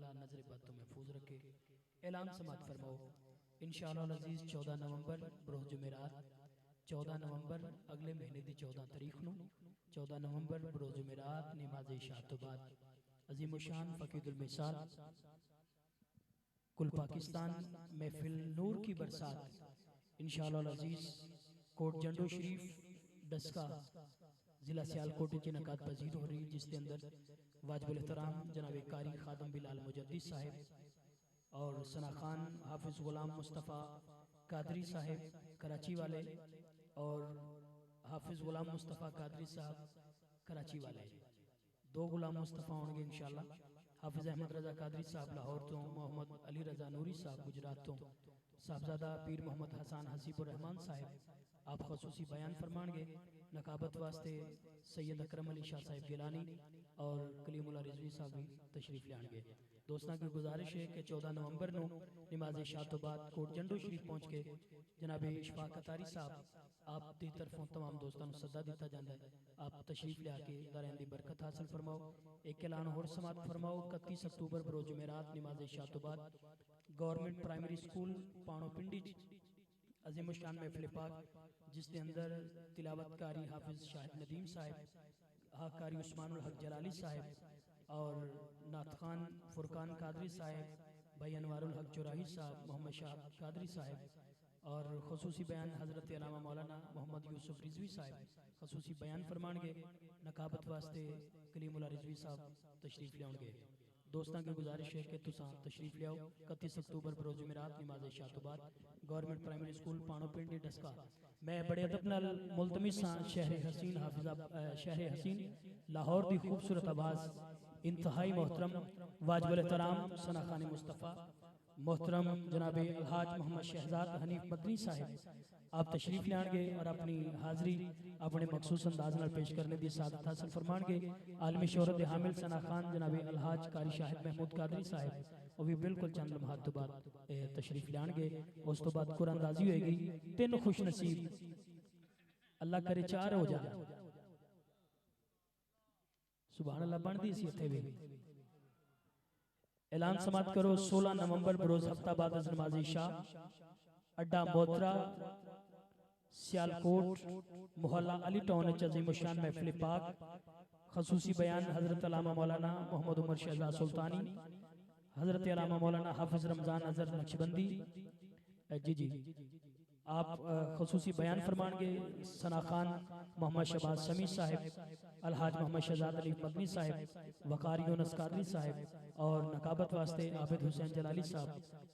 ताला नजर बद तो महफूज रखे। ऐलान समात फरमाओ इंशाअल्लाह अजीज 14 नवंबर बरोज जुमेरात 14 नवंबर अगले महीने की 14 तारीख नूं 14 नवंबर बरोज जुमेरात नमाज इशा तो बाद अजीम शान फकीदुल मिसाल कुल पाकिस्तान महफिल नूर की बरसात इंशाअल्लाह अजीज कोट जंडो शरीफ डस्का जिला सियालकोट की नकात पजीर हो रही, जिसके अंदर वाजिबुल एहतराम जनाब कारी खादम बिलाल मुजद्दिद साहिब और सना खान हाफिज गुलाम मुस्तफ़ा कादरी साहिब कराची वाले और हाफिज गुलाम मुस्तफ़ा कादरी साहब कराची वाले दो गुलाम मुस्तफ़ा होंगे इंशाअल्लाह। हाफिज अहमद रजा कादरी साहब लाहौर तो, मोहम्मद अली रजा नूरी साहब गुजरात तो, साहबजादा पीर मोहम्मद हसन हसीबुर रहमान साहिब आप खसूसी बयान फरमाएंगे। नकाबत वास्ते सैयद अकरम अली शाह साहिब गिलानी और कलीमुल्लाह रिजवी साहब भी तशरीफ लाएंगे। दोस्तों की गुजारिश है कि 14 नवंबर को नमाज इशा तो बाद कोट जंडो शरीफ पहुँच के जनाब इशफाक कतारी साहब आप दी तरफों तमाम दोस्तों को सदा दिता जाता है, आप तशरीफ लिया के दारैन दी बरकत हासिल फरमाओ। एक ऐलान होर समात फरमाओ 31 अक्तूबर बरोज जुमेरात नमाज इशा तो बाद गवर्नमेंट प्राइमरी स्कूल पाणो पिंडी अजीम शान महफिल पाक जिसके अंदर तिलावतकारी हाफिज शाहिद नदीम साहिब कारी उस्मानुल हक जलाली साहिब और नात खान फुरकान कादरी साहिब भाई अनवारुल हक चौराही साहब मोहम्मद शाह कादरी साहिब और खसूसी बयान हज़रत अल्लामा मौलाना मोहम्मद यूसुफ रिजवी साहिब खसूसी बयान फरमाएंगे। नकाबत वास्ते कलीमुल्लाह रिजवी साहब तशरीफ लियाओगे। दोस्तों की गुजारिश है कि तुसा तशरीफ लियाओ 31 अक्तूबर बरोज जुमेरात नमाज इशा तो बाद गवर्नमेंट प्राइमरी स्कूल पाणो पिंडी डस्का। मैं बड़े अदब नाल मुल्तमिस हां शहर हसीन हाफिजा शहर हसीन लाहौर की खूबसूरत आवाज़ इंतहाई मोहतरम वाजिबुल एहतराम सना खानी मुस्तफ़ा मोहतरम जनाब अलहाज मोहम्मद शहजाद हनीफ मदनी साहिब आप तशरीफ लाएंगे और अपनी हाजिरी अपने मखसूस अंदाज नाल पेश करने की सादत हासिल फरमाएंगे। आलमी शोहरत हामिल सना खान जनाब अलहाज कारी शाहिद महमूद कादरी साहिब वो भी बिल्कुल चंद लम्हात तो बाद तशरीफ लाएंगे। उस तो बाद कुरानदाजी होएगी। तीन खुश नसीब अल्लाह करे 4 हो जाए सुभान अल्लाह बनती सी इत्थे भी। ऐलान समात करो 16 नवंबर बरोज हफ्ता बाद नमाज इशा अड्डा मोतरा सियालकोट मोहल्ला अली टाउन अजीम शान महफिल पाक खसूसी बयान हजरत अल्लामा मौलाना मोहम्मद उमर शहजाद सुल्तानी हजरत अल्लामा मौलाना हाफिज रमजान अजहर नक्शबंदी जी आप खसूसी बयान फरमाएंगे। सना खान मोहम्मद शहबाज समी साहिब अलहाज मोहम्मद शहजाद अली मदनी साहिब वकार यूनस कादरी साहिब और नकाबत वास्ते आबिद हुसैन जलाली साहब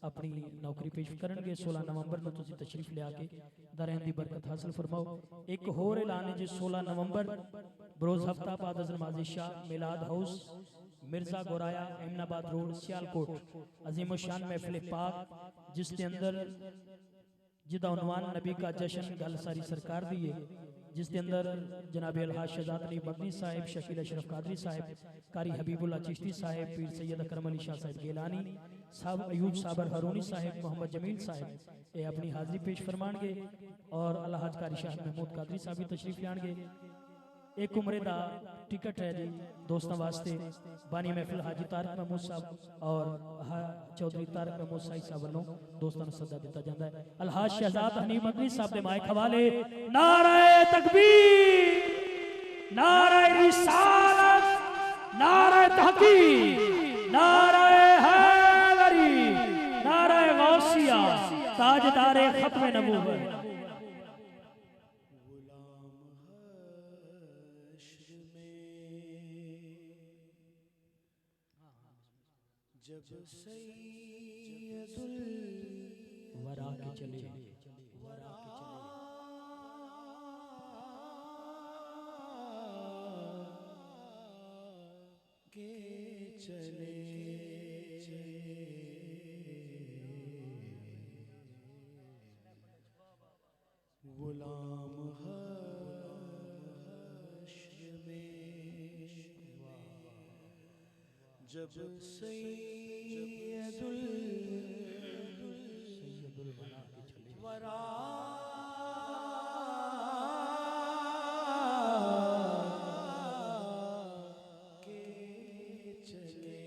अपनी नौकरी पेश करेंगे। 16 नवंबर को तुसी तशरीफ लिया के दारैन दी बरकत हासिल फरमाओ। एक होर ऐलान है जी 16 नवंबर बरोज हफ्ता बाद नमाज इशा मिलाद हाउस मिर्जा गोराया एमनाबाद रोड सियालकोट अजीम शान महफिल पाक जिसके अंदर जिदा उन्वान नबी का जश्न गल सारी सरकार दी है, जिसके अंदर जनाब अलहाज शहजाद अली मदनी साहिब शकील अशरफ कादरी साहिब कारी हबीबुल्ला चिश्ती साहिब पीर सैयद अकरम अली शाह साहिब गिलानी साहब अयूब साबर हरूनी साहिब मोहम्मद जमील साहिब ये अपनी हाजिरी पेश फरमाएंगे और अलहाज कारी शाह महमूद कादरी साहब भी तशरीफ लाएंगे। एक उम्रे दा टिकट है जी दोस्तों वास्ते बानी महफिल हाजी तारक महमूद साहब और चौधरी तारक महमूद साहिब साहब वालों दोस्तों को सदा दिता जाता है। अलहाज शहजाद हनीफ मदनी साहब के माइक हवाले नारे तकबीर नारे रिसालत नारे तहकीक नारे हैदरी नारे गौसिया ताजदारे खत्म नबूवत जब सैयदुल वरा के चले वरा के चले गुलाम हश्र में जब सैयदुल वरा के चले वरा के चले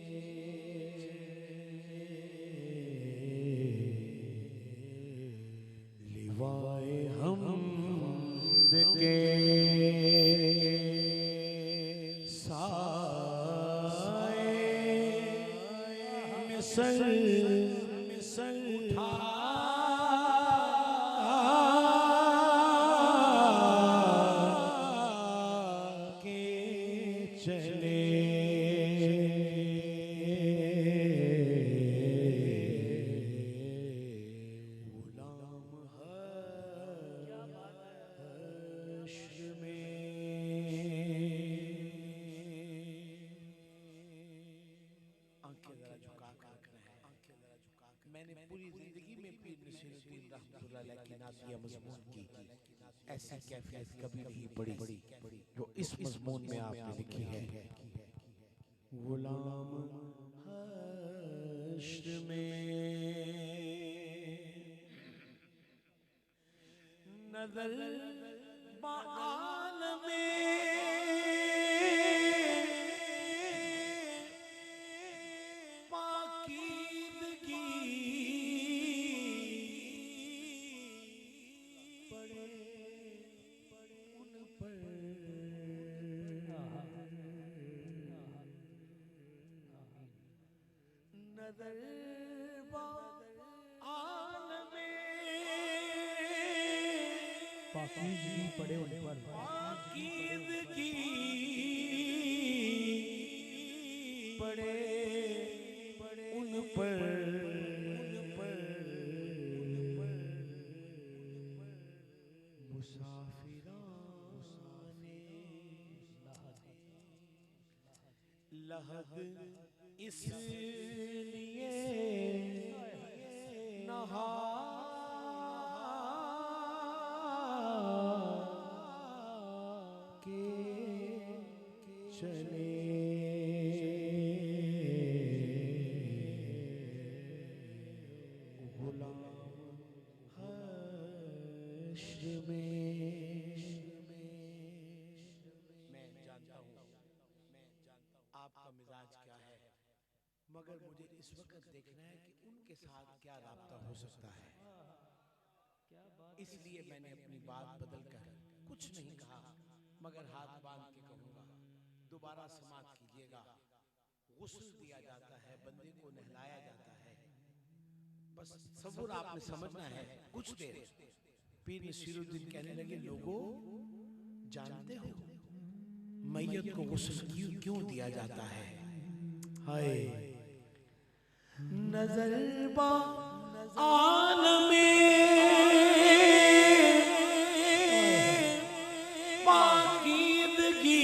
सर उठा के चले मैंने पूरी जिंदगी में पीर नसीरुद्दीन रहमतुल्लाह अलैह की नाज़िया मज़मून की ऐसी कैफियत कभी नहीं पड़ी जो इस मज़मून में आपने लिखी है। गुलाम हश्र में नज़र बाआलम पाकीज़गी पड़े उन पर, पाकीज़गी पड़े उन पर मुसाफिराने लहद इसलिए नहा के चले गुलाम हश्र में। मैं जानता हूँ आपका मिजाज क्या है, मगर मुझे इस वक्त देखना है कि उनके साथ क्या राब्ता हो सकता है। इसलिए मैंने अपनी बात बदल कर कुछ नहीं कहा, मगर हाथ बांध के कहूंगा, दोबारा समात कीजिएगा। गुस्ल दिया जाता है, बंदे को नहलाया जाता है, बस सब्र आपने समझना है। कुछ देर पीर नसीरुद्दीन कहने लगे, लोगों जानते हो मैयत को गुस्ल क्यों दिया जाता है? हाय नजर बा आलमे पाकीज़गी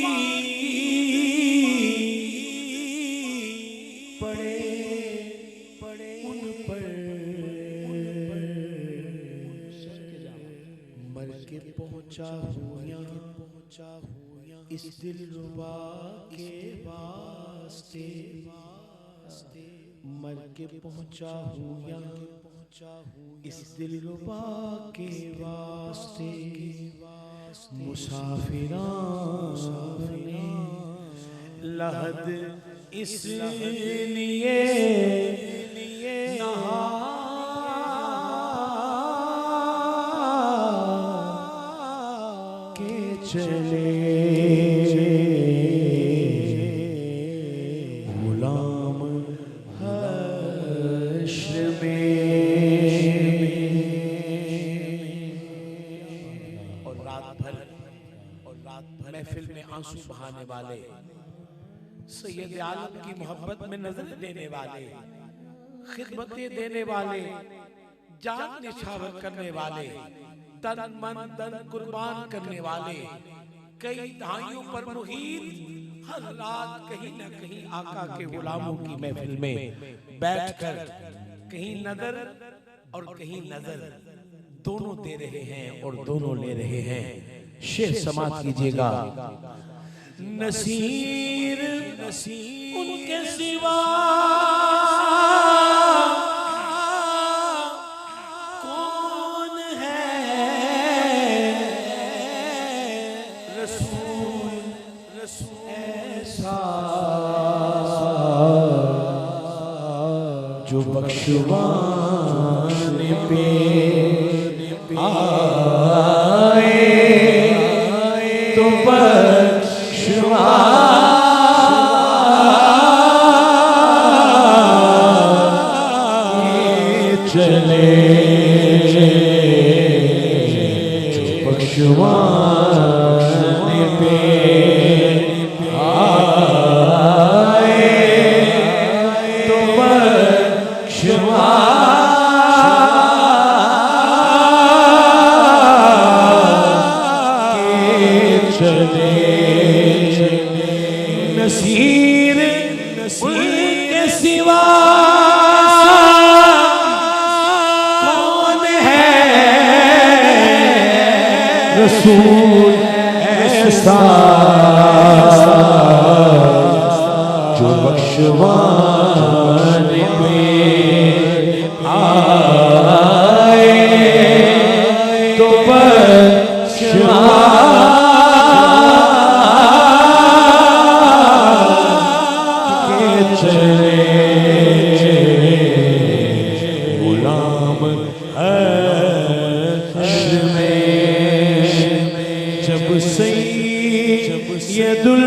पड़े उन पर मर के पहुंचा हूँ इस दिलरुबा के वास्ते, मर के पहुंचा हूँ इस दिलरुबा के वास्ते। मुसाफिराने लहद इसलिए नहा के चले गुलाम हश्र में। और रात भर महफिल में आंसू बहाने वाले, सैयद आलम की मोहब्बत में नजर देने वाले, खिदमतें देने वाले, जान निछावर करने वाले, तन मन धन कुर्बान करने वाले, कई धाइयों पर मुहीत, हर रात कहीं न कहीं आका के गुलामों की महफिल में बैठकर कहीं नजर और कहीं नजर दोनों दे रहे हैं और दोनों ले रहे हैं। शेर समात कीजिएगा। नसीर उनके सिवा कौन है, रसूल ऐसा जो बख्शवाने पे आए तो बख्शवा चले जो बख्शवाने पे आए तो बख्शवाने चले नसीर उनके सिवा कौन है रसूल ऐसा जो बख्शवाने में आए तो गुलाम जब सैयदुल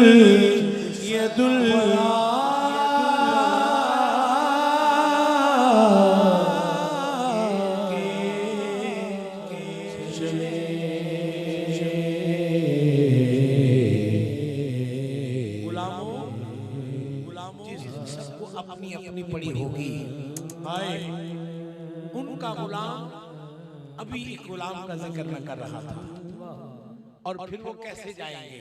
सबको अपनी अपनी पड़ी होगी। हाय उनका गुलाम अभी एक गुलाम का जिक्र न कर रहा था और फिर वो कैसे जाएंगे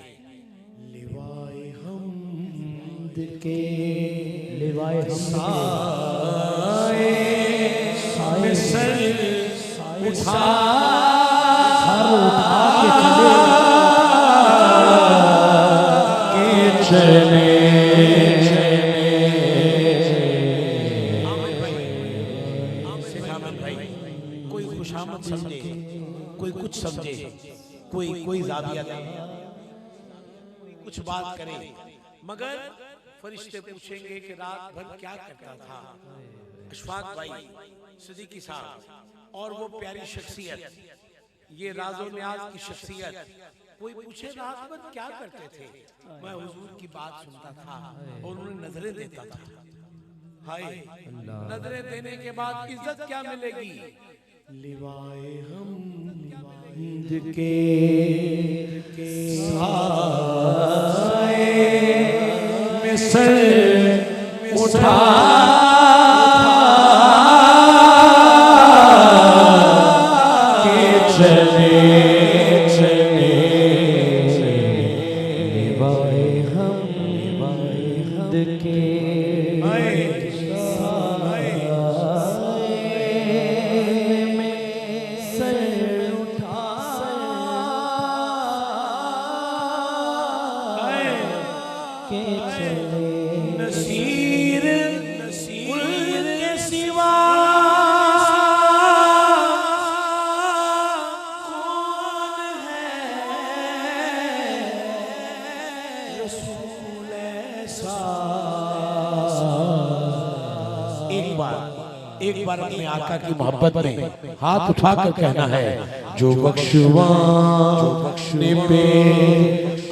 लिवाए हमद के लिवाए साए में सर उठा के चले खुशामद समझे कोई कुछ समझे कोई जाविया दे कुछ बात करे मगर फरिश्ते पूछेंगे कि रात भर क्या करता था अशफाक भाई सिद्दीकी साहब और वो प्यारी शख्सियत ये राज़ो न्याज़ की शख्सियत कोई पूछे रात भर क्या करते थे मैं हुजूर की बात सुनता था और उन्हें नजरें देता था। हाय नजरें देने के बाद इज्जत क्या मिलेगी लिवाए हमद के साए में सर उठा के चले लिवाए हमद के नसीर उनके सिवा कौन है रसूल ऐसा। एक बार अपने आका की मोहब्बत में हाथ उठाकर कहना है जो बख्शवाने पे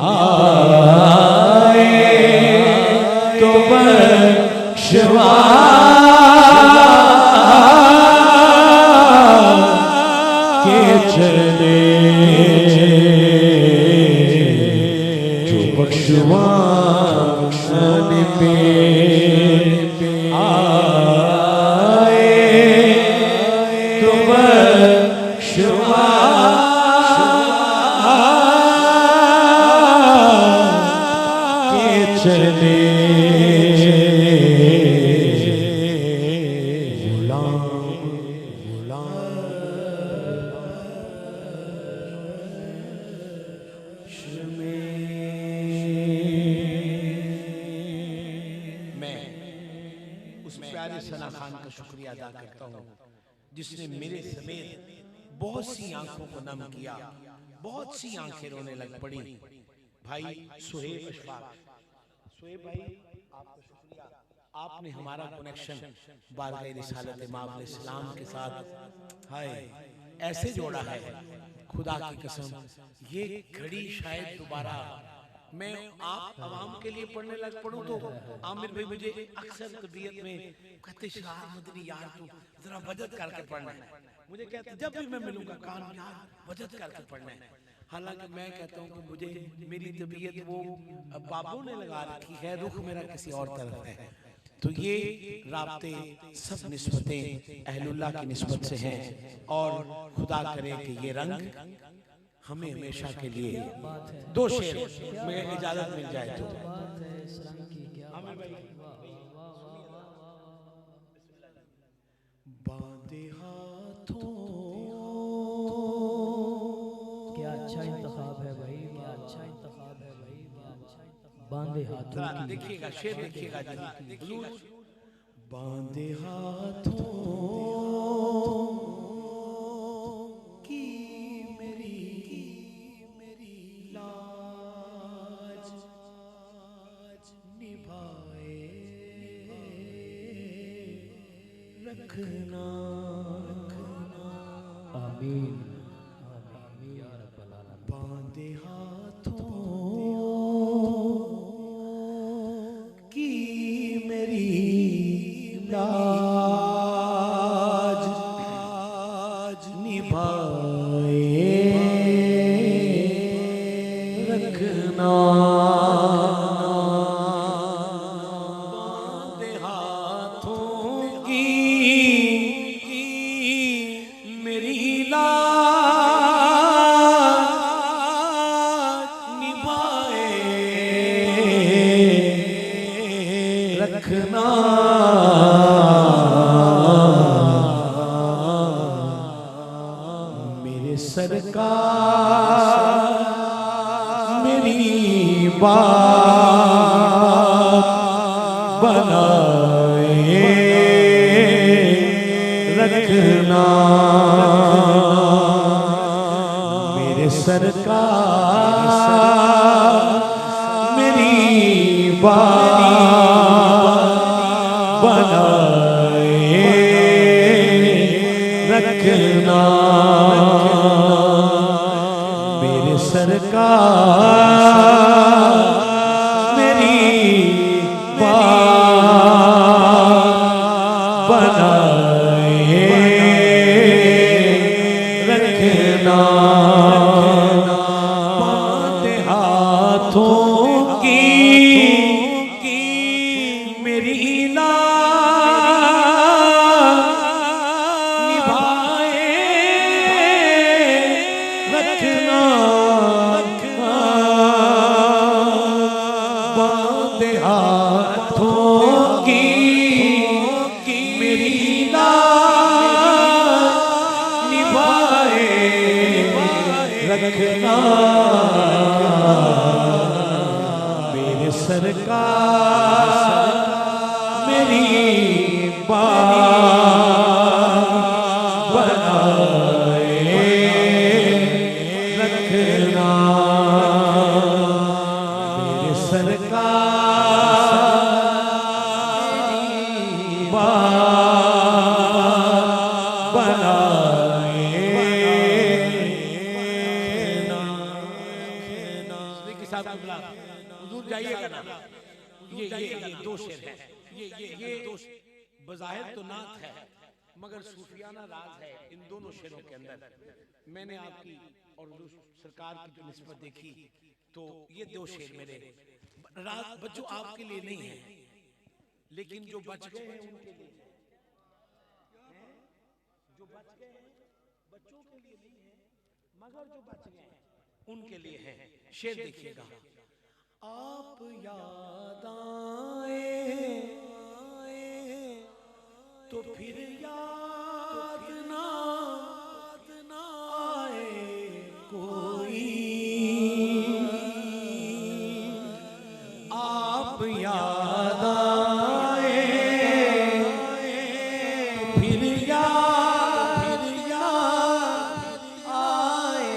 आए तो बख्शवाने चले जो बख्शवाने पे आए तो बख्शवाने चले शुक्रिया अदा करता हूँ जिसने मेरे समेत बहुत सी आंखों को नम किया, बहुत सी आंखें रोने लग पड़ी। भाई सुहेब अशफाक, सुहेब भाई आपका शुक्रिया, आपने हमारा कनेक्शन बारगाह रिसालत इमाम अलैहिस्सलाम के साथ हाय ऐसे जोड़ा है, खुदा की कसम ये घड़ी शायद दोबारा मैं आप आवाम के लिए पढ़ने लग पढ़ूं तो आमिर भाई मुझे अक्सर तबीयत में कहते शाह मदनी यार तू जरा बचत करके पढ़ना है। मुझे कहते जब भी मैं मिलूंगा कान यार बचत करके पढ़ना है। हालांकि मैं कहता हूं कि मुझे मेरी तबीयत वो बाबू ने लगा रखी है, रुख मेरा किसी और तरफ है। तो ये राब्ते सब निस्बतें अहलुल्लाह की निस्बत से हैं और खुदा करे कि ये रंग हमें हमेशा के लिए दो शेर में इजाजत मिल जाए तो बांधे हाथों। क्या अच्छा इंतखाब है भाई, क्या अच्छा इंतखाब है भाई, क्या अच्छा इंतखाब। बांधे हाथों की देखिएगा शेर देखिएगा देखिएगा। बांधे हाथों की मेरी लाज निभाए रखना। आमीन आमीन या रब्बल आलमीन। बांधे हाथों की मेरी लाज निभाए रखना। बांधे हाथों की मेरी लाज निभाए रखना। मेरे सरकार मेरी बात बनाए रखना। मेरे सरकार मेरी बात बनाए रखना। मेरे सरकार मेरी बात बनाए रखना। बांधे हाथों की मेरी लाज निभाए रखना। बांधे हाथों की मेरी लाज निभाए रखना। मेरे सरकार मेरी बात बनाए रखना। मेरे सरकार मेरी बात बनाए रखना। हुजूर जाइएगा ना, ये दो शेर है। ये बज़ाहिर तो नात है मगर सूफियाना राज है इन दोनों शेरों के अंदर। मैंने आपकी और सरकार की जो निस्बत देखी तो ये दो शेर मेरे राज बच्चों आपके लिए नहीं है, लेकिन जो बच गए हैं उनके लिए, जो बच गए हैं बच्चों के लिए नहीं है मगर जो बच गए हैं उनके लिए है। शेर देखिएगा। आप याद आए तो फिर याद ना आए कोई। आप याद आए तो फिर याद आए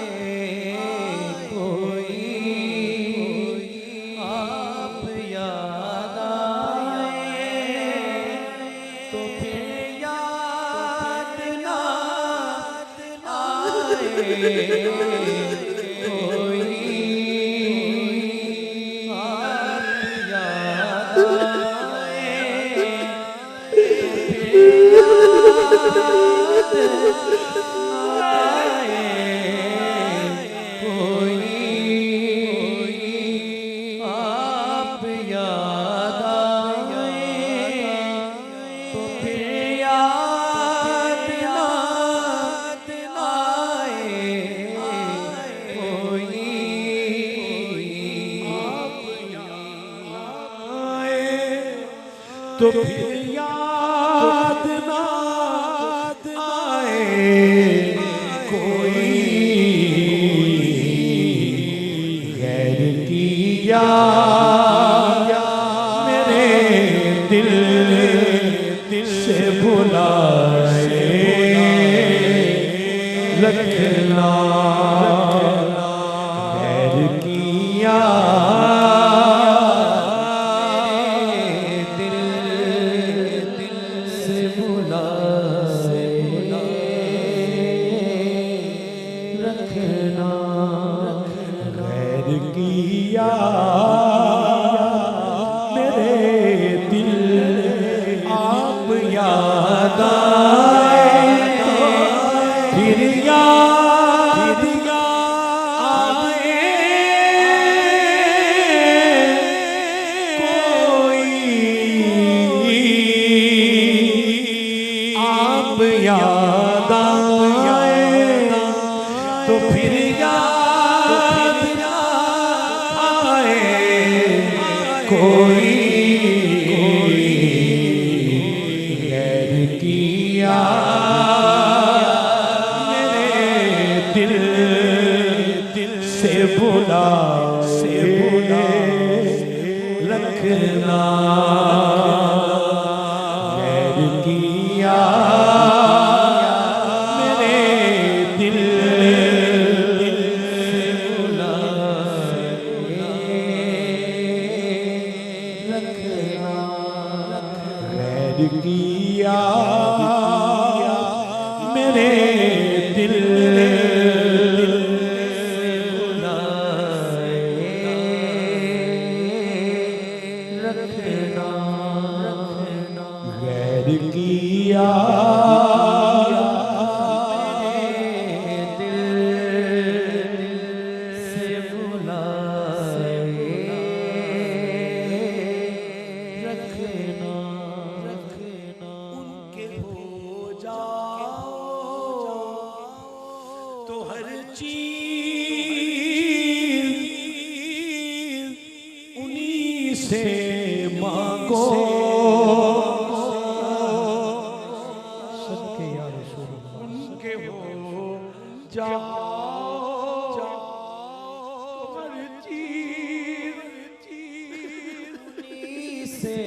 कोई। आप याद आए तो फिर याद ना आए कोई। तो फिर याद ना आए कोई गैर की याद मेरे दिल से भुलाए रखना गैर की याद मेरे दिल आप याद आए फिर याद आए कोई आप याद आए तो फिर याद कोई गैर की याद मेरे दिल से भुला रखना गैर की याद मेरे दिल किया मेरे दिल रखना गैर किया तो हर चीज उन्हीं से मांगो सबके यार उनके हो जाओ हर चीज उन्हीं से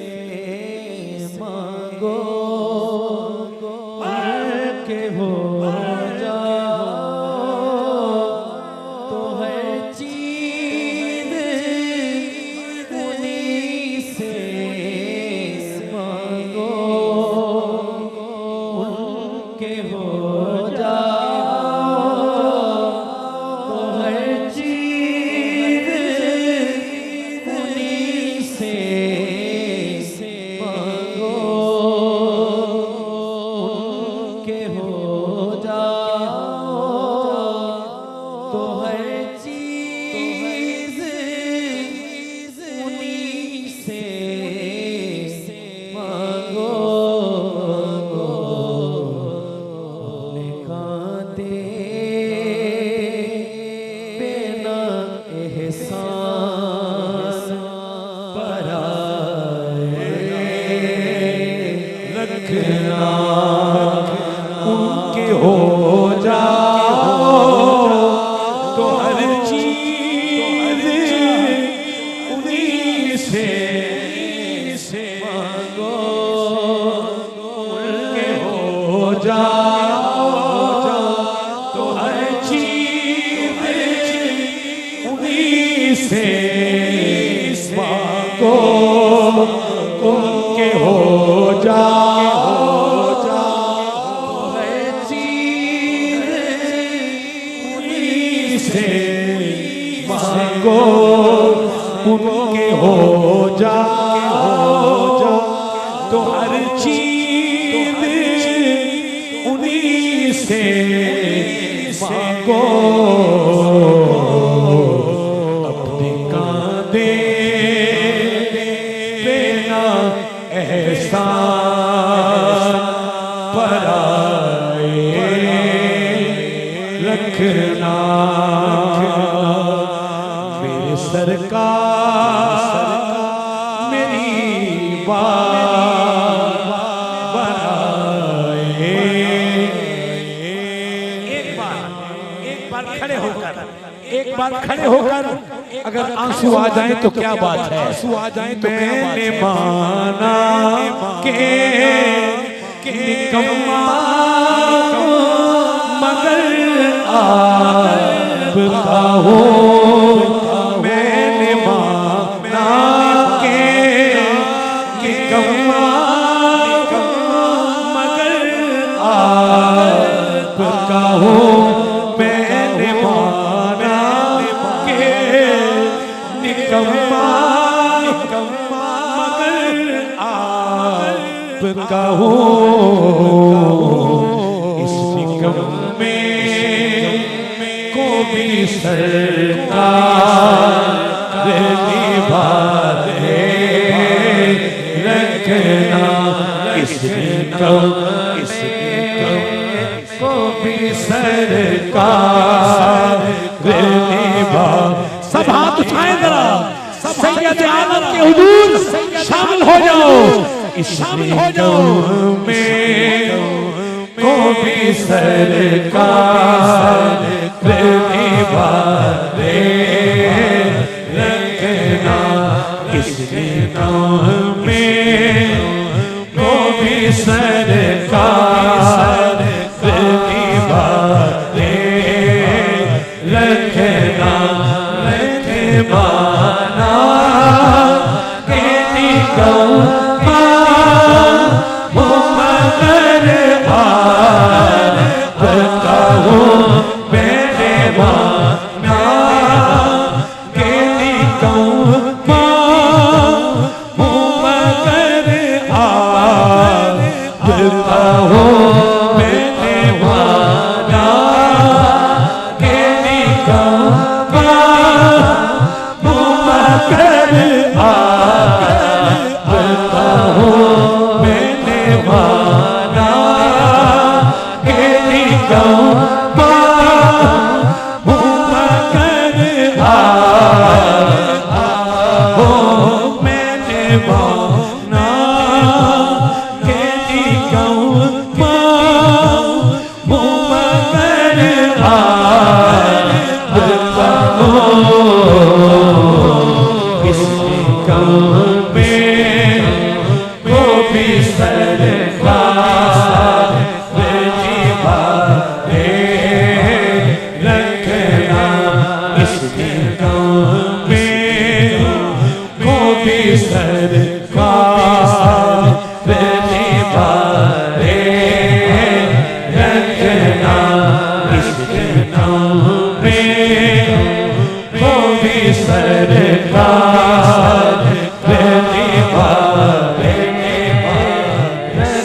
मांगो उनके हो उनके हो जाओ तो हर चीज उन्हीं से मांगो उनके हो जाओ तो हर चीज उन्हीं से मांगो उनके हो जाओ से मांगो उनके हो जाओ तो हर चीज बनाए रखना मेरे सरकार मेरी बात बनाए। एक बार खड़े होकर अगर आंसू आ जाए तो क्या बात है, आंसू आ जाए तो मैंने माना के निकम्मा मगर आपका हो, मैंने माना के निकम्मा मगर आपका हो, मैंने माना के निकम्मा मगर आपका हो। इस निकम्मे को भी सरकार निभाते रखना, इस निकम्मे को भी सरकार निभा। सब हाथ उठाएं जरा, सैयद आलम के हुजूर शामिल हो जाओ, शामिल हो जाओ में को भी सरकार निभाते रखना, इस निकम्मे को भी सरकार निभाते रखना, माना के निकम्मा मगर आपका हो, मैंने माना के निकम्मा मगर आपका हो, मैंने माना के निकम्मा आपका हो, मैंने माना के निकम्मा मगर आपका हो, मैंने माना के निकम्मा मगर आपका हो। इस निकम्मे को भी सरकार निभाते रखना, इस निकम्मे को भी सरकार निभाते रखना, इस निकम्मे को भी सरकार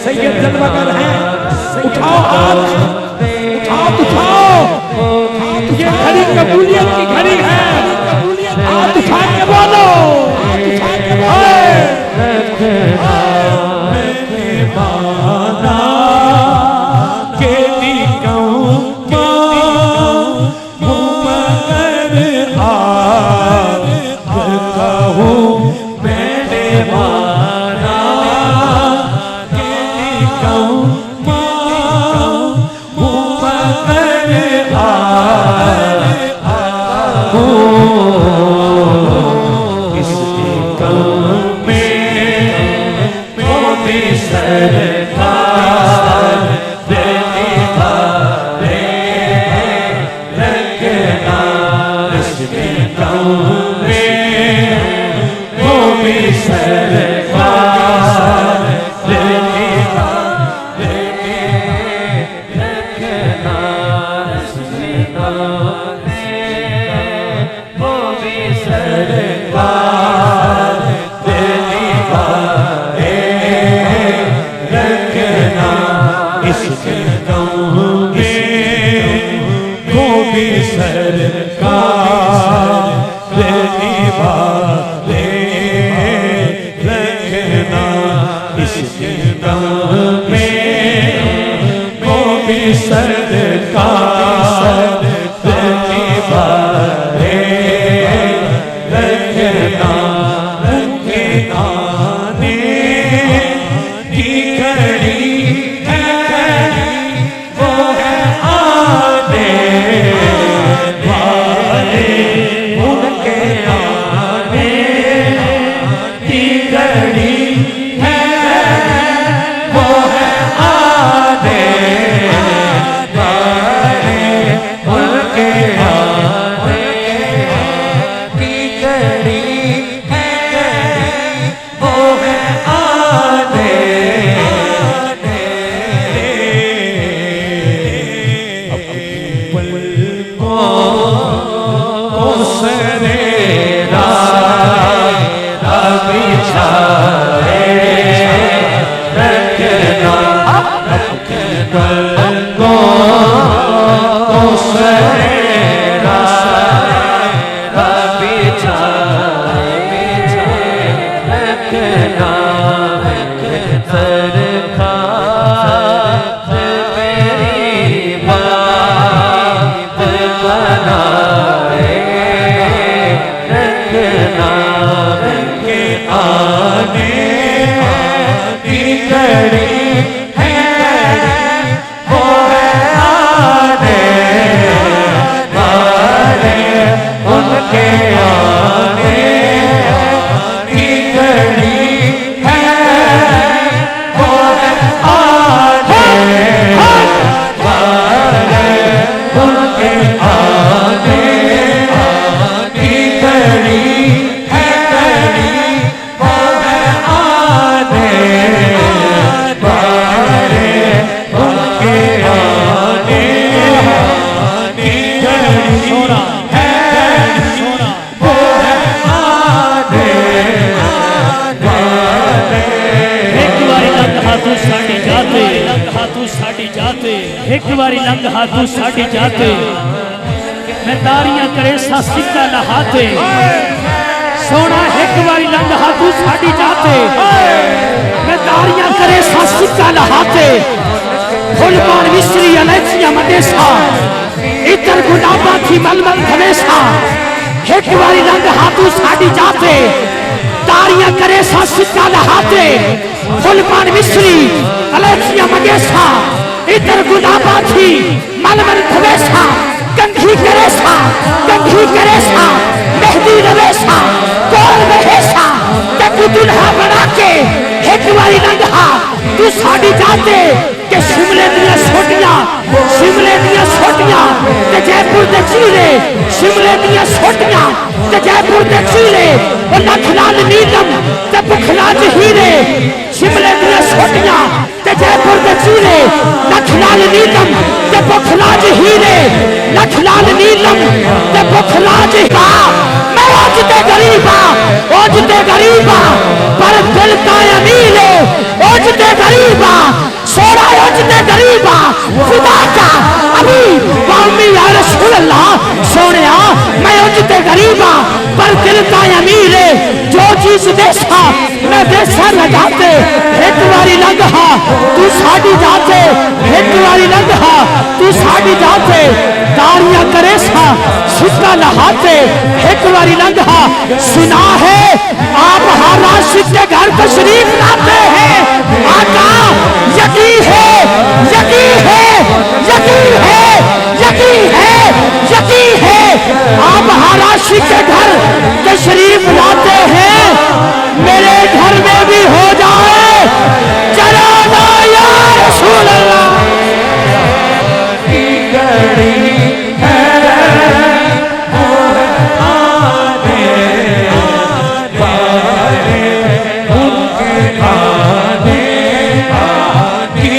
सैयद जलवागर हैं, उठाओ हाथ, उठाओ, ये घड़ी कबूलियत की घड़ी है, हाथ उठा के बोलो, मैंने माना के निकम्मा मगर आपका हो, मैंने माना के निकम्मा मगर आपका हो। इस निकम्मे को भी सरकार निभाते रखना, इस निकम्मे को भी सरकार निभाते रखना, इस निकम्मे को भी सरकार निभाते रखना, इस निकम्मे को भी सरकार निभाते रखना, इस निकम्मे सरकार निभाए रखना उनके आने की घड़ी है, वो है आने वाले उनके आने की घड़ी है, वो है आने वाले उनके आने की घड़ी है, वो है आने को सरेरा बिछाए रखना को सरेरा बिछाए रखना सरकार मेरी बात बनाए रखना के आने की घड़ी है, वो है आने वाले उनके आने की घड़ी है, वो है आने वाले उनके आने की घड़ी है, वो है आने वाले उनके आने की घड़ी है, वो है आने वाले। एक बारी लंघ हाथों साड़ी जाते, लंघ हाथों साड़ी जाते, एक बारी लंघ हाथों साड़ी जाते, मैं तारियां करे सा सिक्का नहाते, सोना एक बारी लंघ हाथों साड़ी जाते, मैं तारियां करे सा सिक्का नहाते, फुलमान मिश्री अलैचियां मदेसा, इतर गुलाबा थी मलमल धवेसा, एक बारी लंघ हाथों साड़ी जाते, तारियां करे सा सिक्का नहाते, फुलमान मिश्री अलैचियां मदेसा, इतर गुलाबा थी मलमल धवेसा, कंघी करेसा मेहदी रवेसा कौन महेसा तू दुल्हा बना के एक बारी लंघा तू साड़ी जाते के शिमले दिया छोटियां ते जयपुर दे चीले, शिमले दिया छोटियां ते जयपुर दे चीले, ओ लखलाल नीलम ते बुखलाज हीरे, शिमले दिया छोटियां ते जयपुर दे चीले, लखलाल नीलम ते बुखलाज हीरे, लखलाल नीलम ते बुखलाज हीरा। मैं ओजते गरीबा पर दिल का अमीर है, ओजते गरीबा सोना ओजते गरीबा खुदा का अभी कौमी या रसूल अल्लाह सोनिया, मैं ओजते गरीबा पर दिल का अमीर है, जो चीज देसा मैं देसा लगाते, एक बारी लंघा तू साड़ी जाते, एक बारी लंघा तू साड़ी जाते, तारियां करे सा सिक्का नहाते, एक बारी लंघा सुना है आप हर राशिद के घर तशरीफ लाते हैं, आका यकीन है आप हर राशिद के घर तशरीफ लाते हैं, मेरे घर में भी हो जाए चलो ना या रसूल अल्लाह की घड़ी है, वो है आने वाले उनके आने की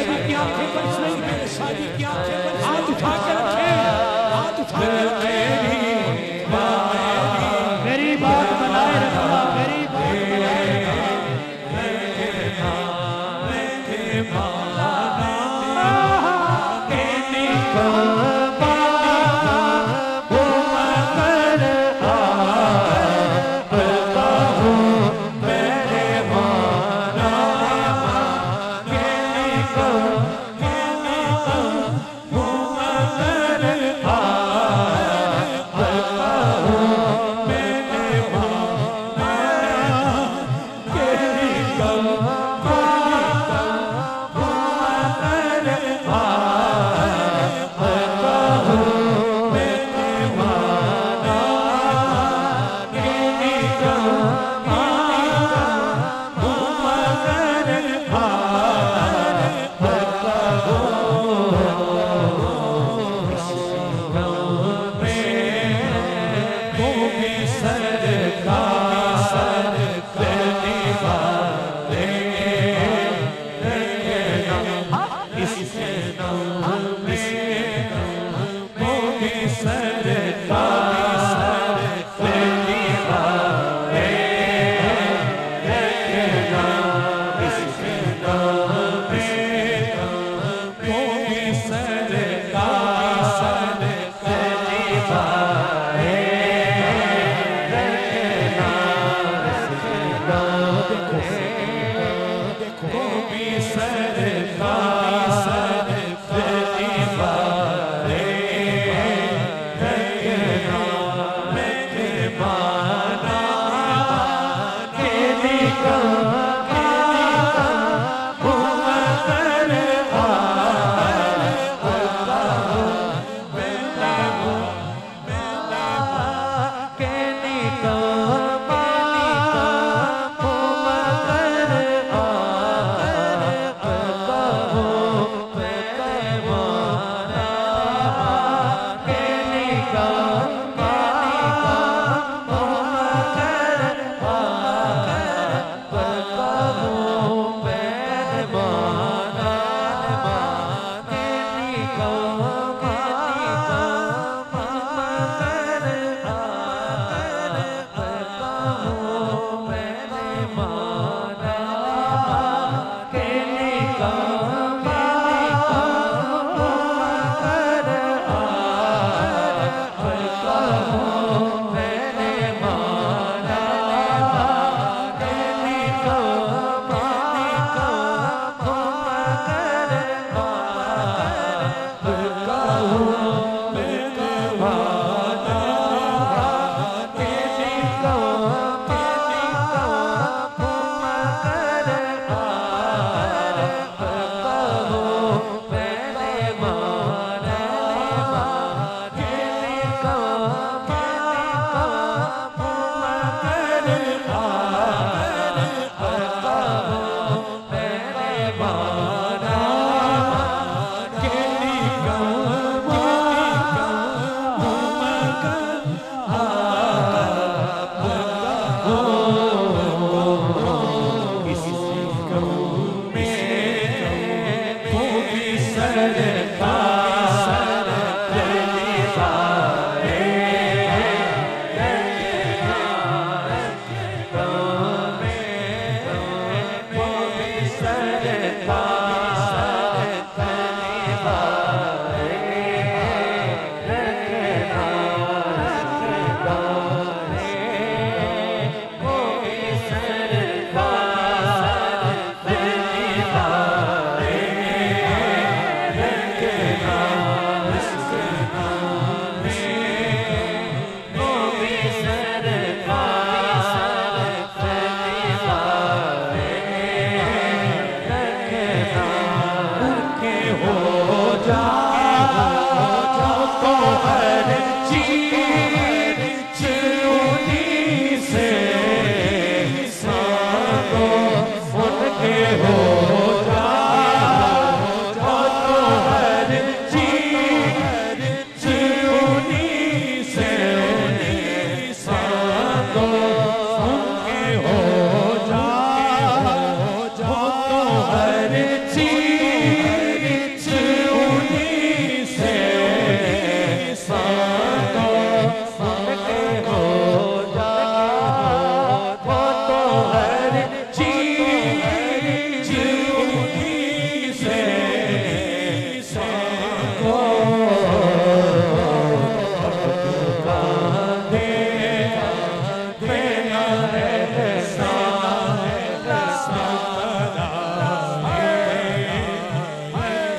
शादी की आंखें बरस रही हैं, शादी की आंखें बरस रही हैं। हाथ उठा के रखें, हाथ उठा के रखें। मेरी बात बनाए रखना, मेरी बात बनाए रखना।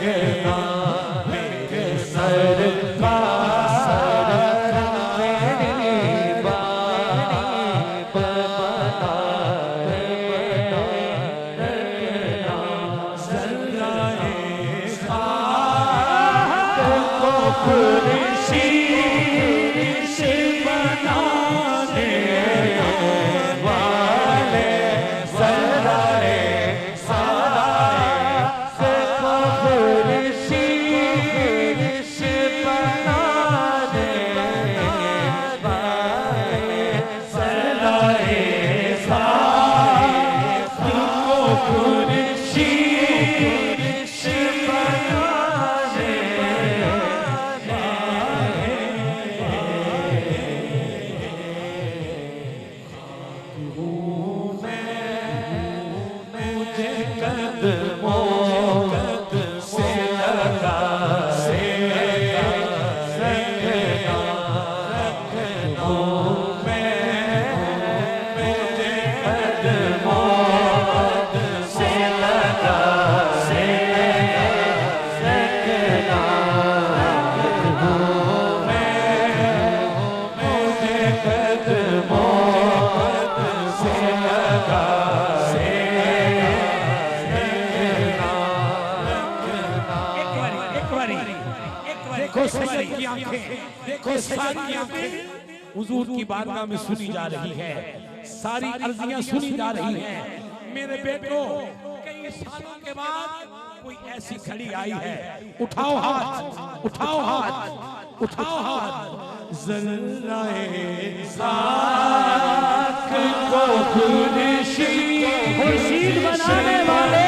रखना मेरे सरकार मेरी बात बनाए रखना ज़राए खाक को खुर्शी से बनाने वाले ज़राए खाक को खुर्शी से बनाने वाले ज़राए खाक को खुर्शी से बनाने मुझे कदमों से लगा रखना मुझे कदमों से लगा रखना मुझे कदमों से लगा देखो सैयद की आंखें, देखो सैयद की आंखें हुजूर की बारगाह में सुनी जा रही है, सारी अर्जियां सुनी जा रही हैं। मेरे बेटो कई सालों के बाद कोई ऐसी घड़ी आई है, उठाओ हाथ, उठाओ हाथ, उठाओ हाथ। ज़राए खाक को खुर्शीद बनाने वाले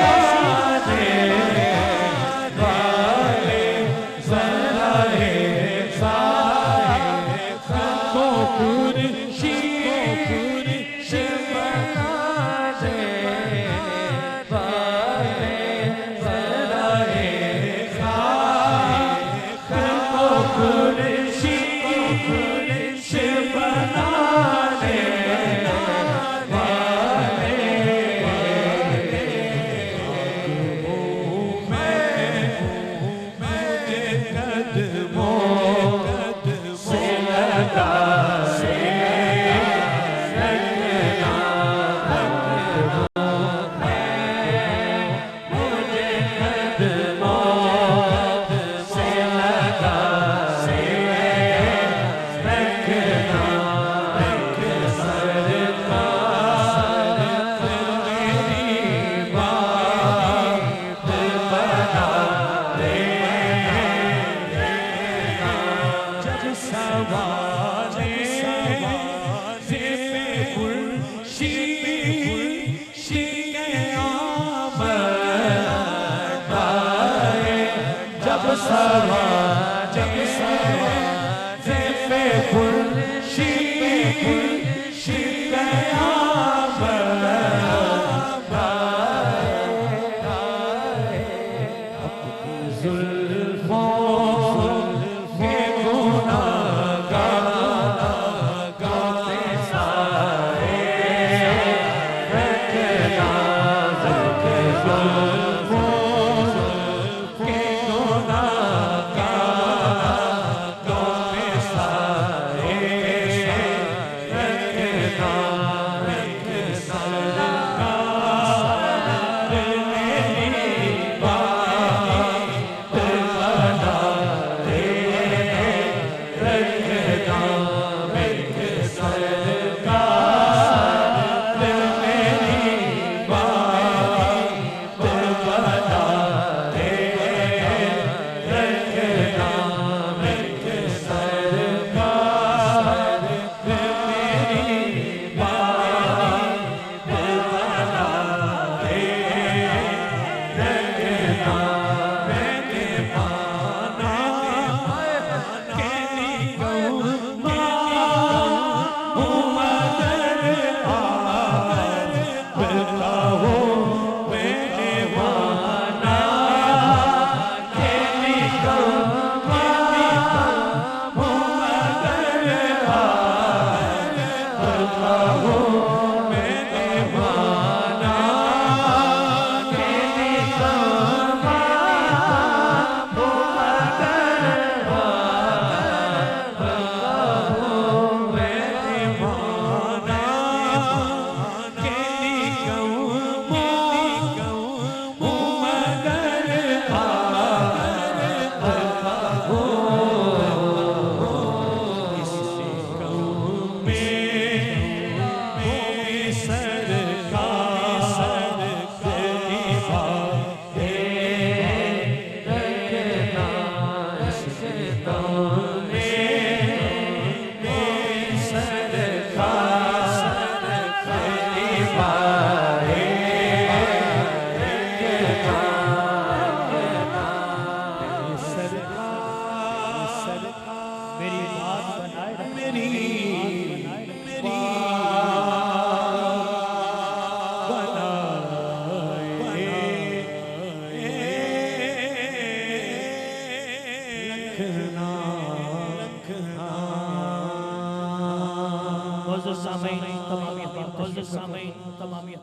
मुअज़्ज़ज़ सामीईन तमामिया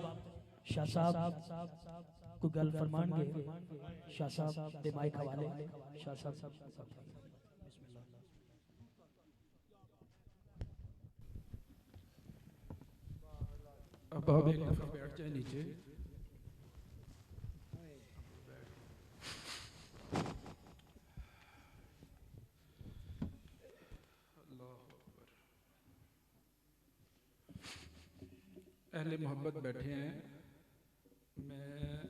शाह साहब को गल फरमान गए शाह साहब दे माइक हवाले शाह साहब अब आप एक दफ़ा बैठ जाए नीचे। अहले मोहब्बत बैठे हैं, मैं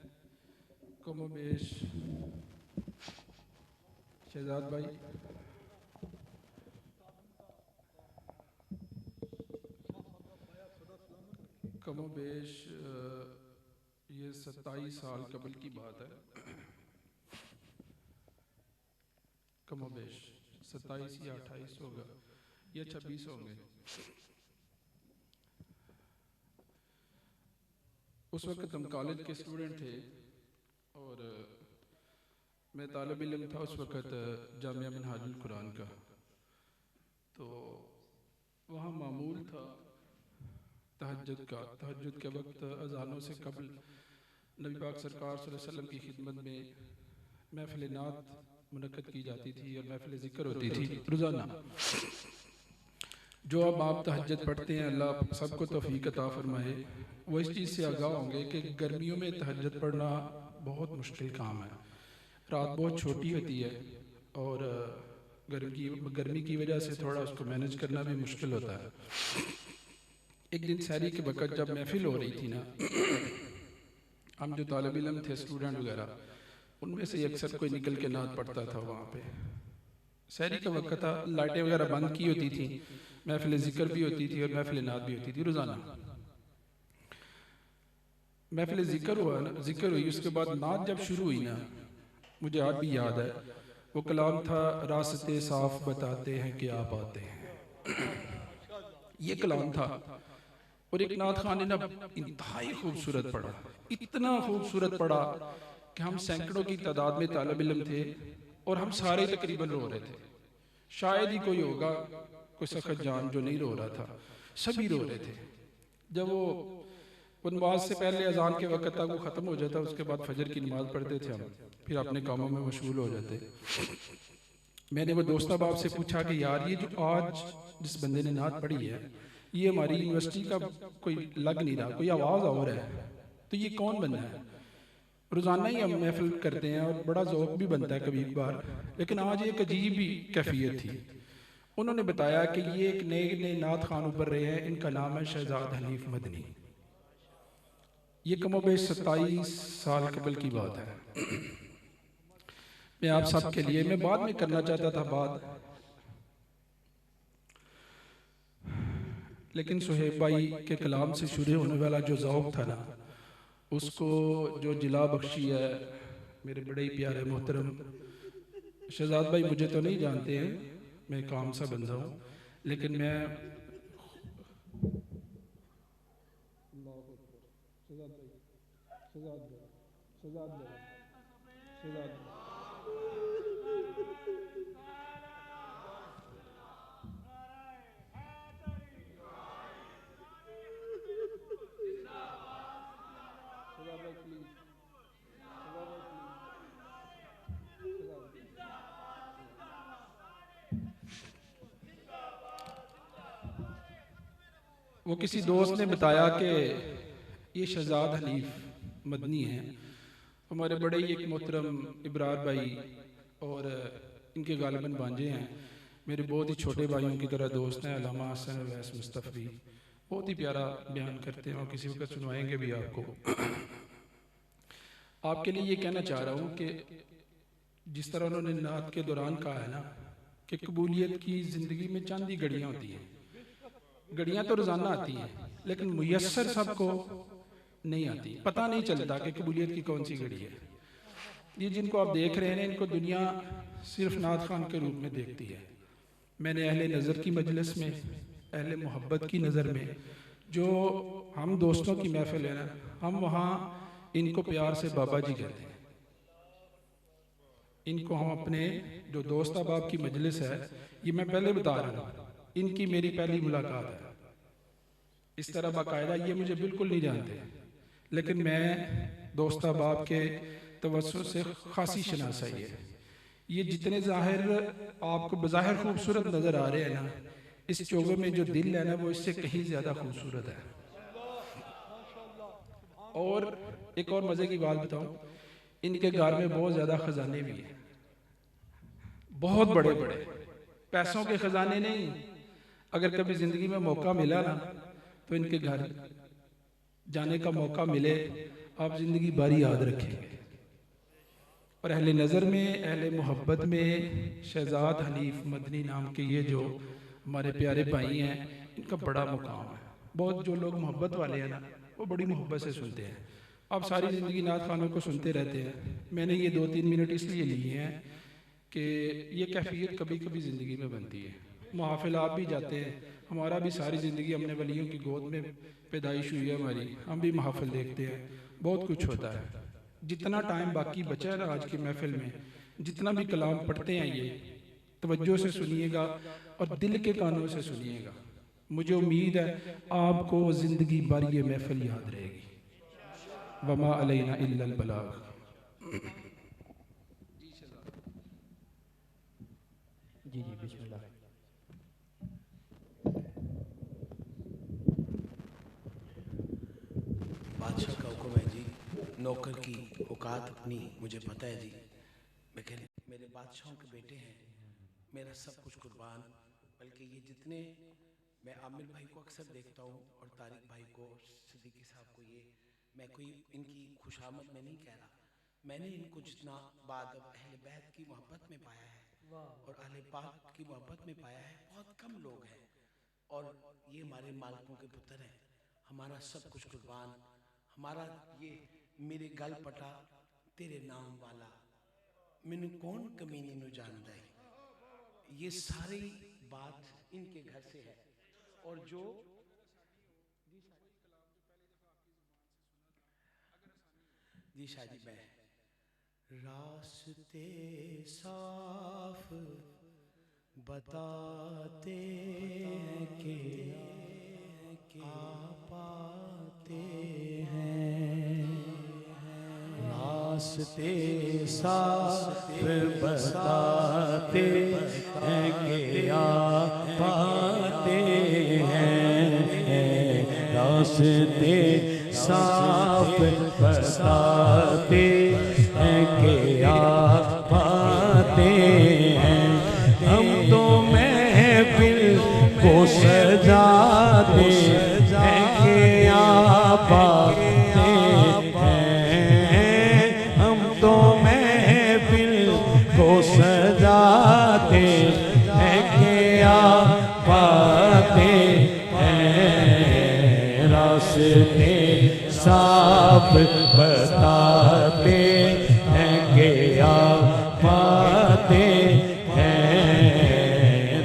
कमोबेश शहजाद भाई कमोबेश ये 27 साल कबल की बात है, कमोबेश 27 या 28 होगा या 26 होंगे। उस वक्त हम कॉलेज के स्टूडेंट थे और मैं तालिब इल्म था उस वक्त जामिया मिनहाजुल कुरान का। तो वहाँ मामूल था तहज्जुद का, तहज्जुद के वक्त अज़ानों से कबल नबी पाक सरकार सल्लल्लाहु अलैहि वसल्लम की खिदमत में महफ़िल नात मुनक़्क़द की जाती थी और महफ़िल ज़िक्र होती थी रोज़ाना। जो अब आप तहज्जुद पढ़ते हैं, अल्लाह सबको तौफ़ीक़ अता फ़रमाए, वो इस चीज़ से आगाह होंगे कि गर्मियों में तहज्जुद पढ़ना बहुत मुश्किल काम है। रात बहुत छोटी होती है और गर्मी की वजह से थोड़ा उसको मैनेज करना भी मुश्किल होता है। एक दिन सहरी के वक़्त जब महफिल हो रही थी ना, हम जो तालिब इल्म थे स्टूडेंट वगैरह, उनमें से अक्सर कोई निकल के नात पढ़ता था। वहाँ पे सहरी का वक़्त था, लाइटें वगैरह बंद की होती थी, महफिल ज़िक्र भी होती थी और महफिल नात भी होती थी रोज़ाना। महफिल ज़िक्र हुआ ना, ज़िक्र हुई, उसके बाद नात जब शुरू हुई ना, मुझे आज भी याद है वो कलाम था, रास्ते साफ बताते हैं कि आप आते हैं, ये कलाम था। और एक नात खान ने ना इंतहाई खूबसूरत पढ़ा, इतना खूबसूरत पढ़ा कि हम सैकड़ों की तादाद में तालिब इल्म थे और हम सारे तकरीबन रो रहे थे। शायद ही कोई होगा कोई सख्त जान जो नहीं रो रहा था, सभी रो रहे थे। जब वो नमाज से पहले अजान के वक़्त तक वो ख़त्म हो जाता, उसके बाद फजर की नमाज पढ़ते थे हम, फिर अपने कामों में मशगूल हो जाते। मैंने वो दोस्त बाब से पूछा कि यार ये जो आज जिस बंदे ने नात पढ़ी है, ये हमारी यूनिवर्सिटी का कोई लग नहीं रहा, कोई आवाज़ और है, तो ये कौन बंदा है? रोज़ाना ही हम महफिल करते हैं और बड़ा ज़ौक़ भी बनता है कभी कभार, लेकिन आज एक अजीब ही कैफियत थी। उन्होंने बताया कि ये एक नए नात खान उभर रहे हैं, इनका नाम है शहजाद हनीफ मदनी। ये कमोबेश 27 साल कबल की बात है। मैं आप सब के लिए, मैं बाद में करना चाहता था बात, लेकिन सुहेब भाई के कलाम से शुरू होने वाला जो ज़ौक़ था ना, उसको जो जिला बख्शी है मेरे बड़े ही प्यारे मोहतरम शहजाद भाई, मुझे तो नहीं जानते हैं, मैं काम सा बंदा हूँ, लेकिन मैं वो किसी दोस्त ने बताया कि ये शहजाद हनीफ मदनी हैं, हमारे बड़े ही एक मोहतरम इब्रार भाई और इनके गालिबन भांजे हैं, मेरे बहुत ही छोटे भाइयों की तरह दोस्त हैं, अल्लामा हसन अवैस मुस्तफ़ी, बहुत ही प्यारा बयान करते हैं और किसी वक्त सुनवाएंगे भी आपको। आपके लिए ये कहना चाह रहा हूँ कि जिस तरह उन्होंने नात के दौरान कहा है ना कि कबूलियत की ज़िंदगी में चंद ही घड़ियाँ होती हैं, घड़ियाँ तो रोज़ाना आती हैं, लेकिन मुयस्सर सबको नहीं आती, पता नहीं चलता कि कबूलियत की कौन सी घड़ी है। ये जिनको आप देख रहे हैं, इनको दुनिया सिर्फ नात खान के रूप में देखती है। मैंने अहले नज़र की मजलिस में, अहले मोहब्बत की नज़र में, जो हम दोस्तों की महफिल है ना, हम वहाँ इनको प्यार से बाबा जी कहते हैं। इनको हम अपने जो दोस्त अहबाब की मजलिस है, ये मैं पहले बता रहा हूँ, इनकी मेरी पहली मुलाकात है। इस तरह बाकायदा ये मुझे बिल्कुल नहीं जानते, लेकिन मैं दोस्त अहबाब के तवज्जुह से खासी शनासाई है। ये जितने ज़ाहिर आपको बज़ाहिर खूबसूरत नज़र आ रहे हैं ना, इस चोगे में जो दिल है ना वो इससे कहीं ज़्यादा खूबसूरत है। और एक और मज़े की बात बताऊं, इनके घर में बहुत ज़्यादा ख़जाने भी हैं, बहुत बड़े बड़े, पैसों के ख़जाने नहीं। अगर कभी ज़िंदगी में मौका मिला ना तो इनके घर जाने का मौका मिले, आप ज़िंदगी भर याद रखेंगे। और अहले नज़र में, अहले मोहब्बत में शहजाद हनीफ मदनी नाम के ये जो हमारे प्यारे भाई हैं, इनका बड़ा मुकाम है। बहुत जो लोग मोहब्बत वाले हैं ना, वो बड़ी मोहब्बत से सुनते हैं। आप सारी ज़िंदगी नात खानों को सुनते रहते हैं, मैंने ये 2-3 मिनट इसलिए लिए हैं कि ये कैफियत कभी कभी ज़िंदगी में बनती है। महफिल आप भी जाते हैं, हमारा भी सारी ज़िंदगी हमने वलियों की गोद में पैदाइश हुई है हमारी, हम भी महफिल देखते हैं, बहुत कुछ होता है। जितना टाइम बाकी बचा है ना आज की महफिल में, जितना भी कलाम पढ़ते हैं ये तवज्जो से सुनिएगा और दिल के कानों से सुनिएगा। मुझे उम्मीद है आपको ज़िंदगी भर ये महफिल याद रहेगी। वमा अलैना इल्लल बलाग। जी जी बिस्मिल्लाह। बादशाह का हुक्म है जी, नौकर की औकात अपनी मुझे पता है जी। मैं कह मेरे बादशाहों के बेटे हैं, मेरा सब कुछ कुर्बान। बल्कि ये जितने, मैं आमिर भाई को अक्सर देखता हूँ और तारिक भाई को, सिद्दीकी साहब को, ये मैं कोई इनकी खुशामद में नहीं कह रहा, मैंने इनको जितना बाद अहले बैत की मोहब्बत में पाया है और अहले पाक की मोहब्बत में पाया है, बहुत कम लोग हैं। और ये हमारे मालिकों के पुत्र हैं, हमारा सब कुछ कुर्बान। हमारा ये मेरे गल पटा तेरे नाम वाला, मैनू कौन कमीनी नू जानदा है, ये सारी बात इनके घर से है। और जो जी शाह जी, मैं रास्ते साफ बताते हैं कि आप आते हैं, रास्ते साफ बताते हैं कि आप आते हैं, रास्ते साफ बताते हैं कि आप आते हैं। हम तो महफिल को सजाते हैं कि आप आते हैं, हम तो महफिल को सजाते हैं कि आप आते हैं, रास्ते साफ बताते हैं कि आप आते हैं,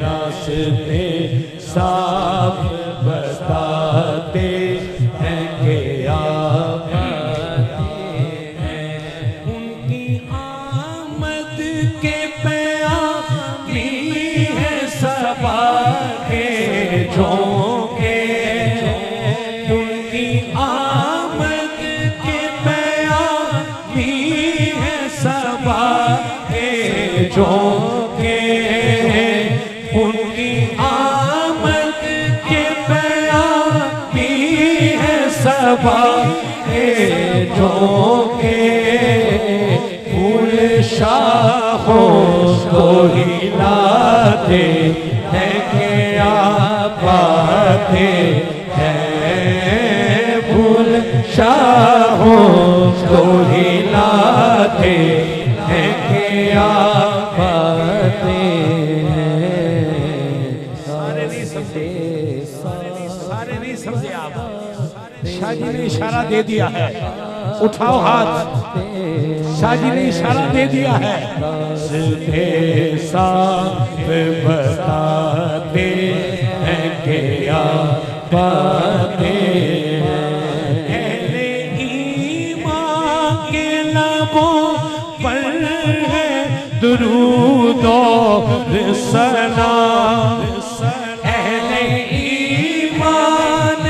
रास्ते साफ बताते हैं कि आप आते हैं। उनकी आमद के प्यामी है सबा के झोंके, उनकी आमद के प्यामी है सबा के झोंके, उनकी आमद के प्यामी है सबा के झोंके, फूल शाखों को हिलाते हैं कि आप आते हैं, फूल शाखों को हिलाते हैं कि आप आते हैं। सारे नहीं समझे, सारे नहीं समझे आप। शाह जी ने इशारा दे दिया है, उठाओ हाथ, शाह जी ने इशारा दे दिया है। रास्ते साफ बताते हैं कि आप आते हैं, अहले ईमान के लबों पर है दुरूद और सलाम, अहले ईमान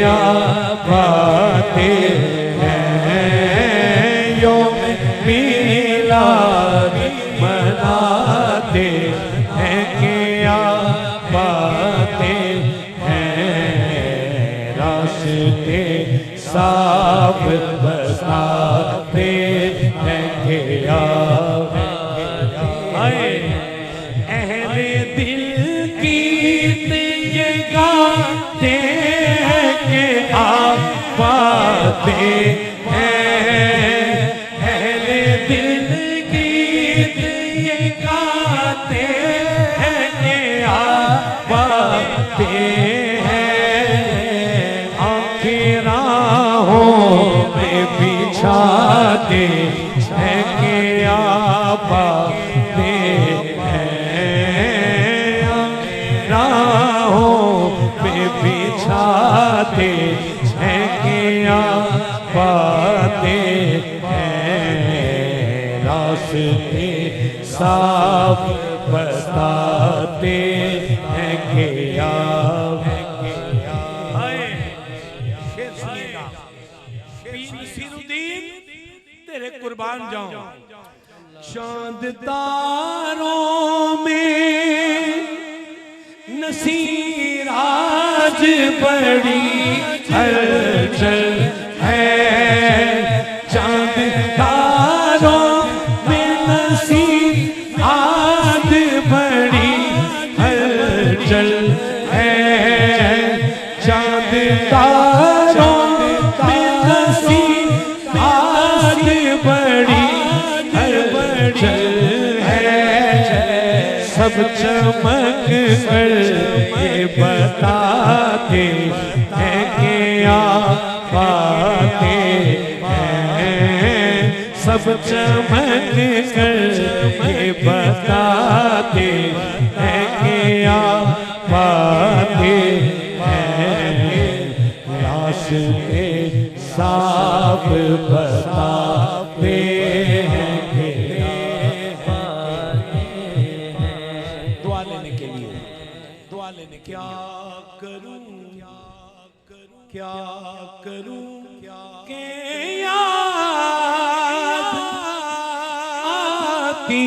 आबाते हैं योम मीलाद मनाते हैं कि आबाते हैं रास्ते साफ बताते हैं कि अहले दिल की ये गाते हैं कि आप पाते हैं अहले दिल की ये गाते हैं कि आप पाते हैं आंखें राहों में बिछाते हैं कि आप पाते बिछाते हैं कि पाते हैं रास्ते साफ बताते हैं कि तेरे कुर्बान जाऊं चांद तारों में नसीराज बड़ी हलचल है चांद तारों में नसीराज बड़ी हलचल है चांद तारों में नसीराज बड़ी हलचल है सब चमक कर ये बताते हैं कि पाते हैं सब चमक कर ये बताते हैं कि पाते हैं रास्ते साफ बताते हैं क्या करूं क्या करूं के याद आती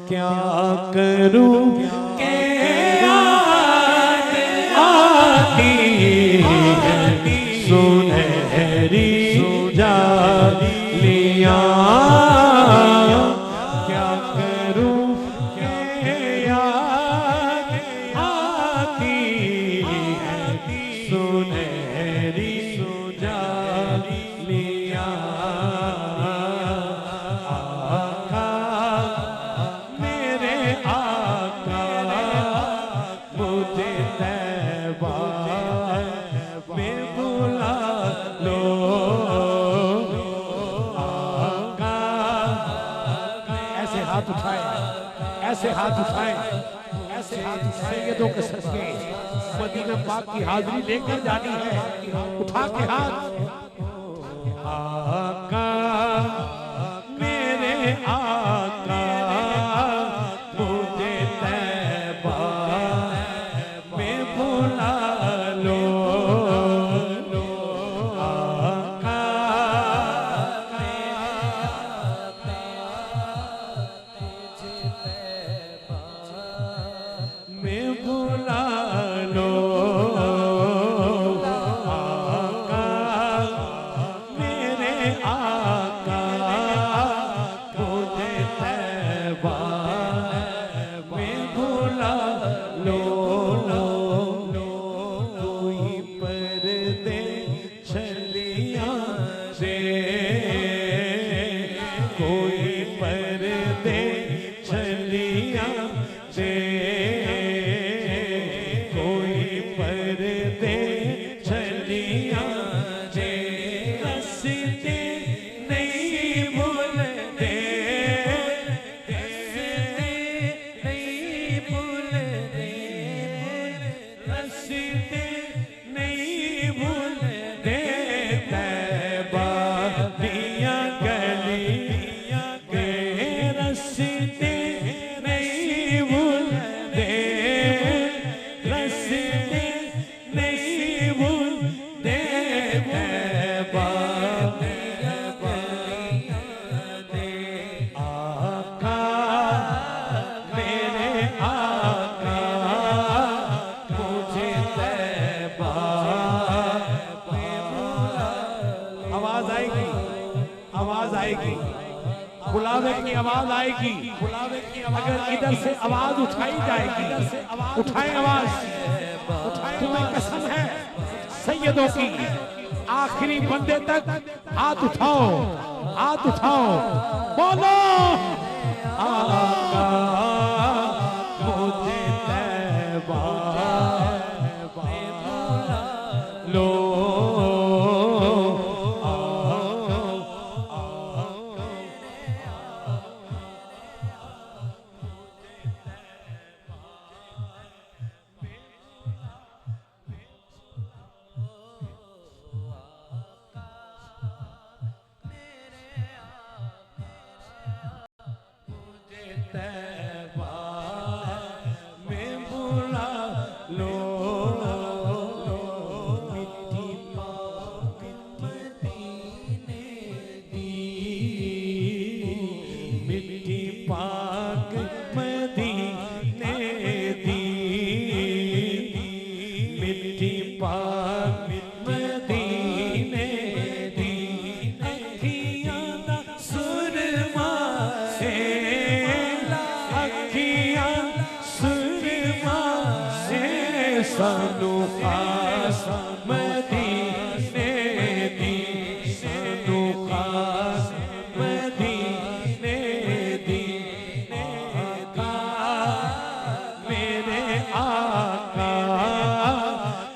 क्या करूं के याद आती सुनहरी जालियां क्या करूं के याद आती सुनहरी जालियां आका मेरे आका मुझे तैबा में बुला लो आका ऐसे हाथ उठाए ऐसे हाथ उठाए ऐसे हाथ उठाएंगे तो कसस के मदीना पाक की हाजिरी लेकर जानी है उठा के हाथ आका मेरे आका मुझे तैबा में बुला लो में बुला लो आका मेरे आवाज आएगी, आवाज आएगी, बुलावे की आवाज आएगी, बुलावे की आवाज। अगर इधर से आवाज उठाई जाएगी, इधर से आवाज उठाए, आवाज उठाए, तुम्हें कसम है सैयदों की, आखिरी बंदे तक हाथ उठाओ, हाथ उठाओ, बोलो आका मुझे तैबा लो। सानू खास मदीने दी, सानू खास मदीने दी, आका मेरे आका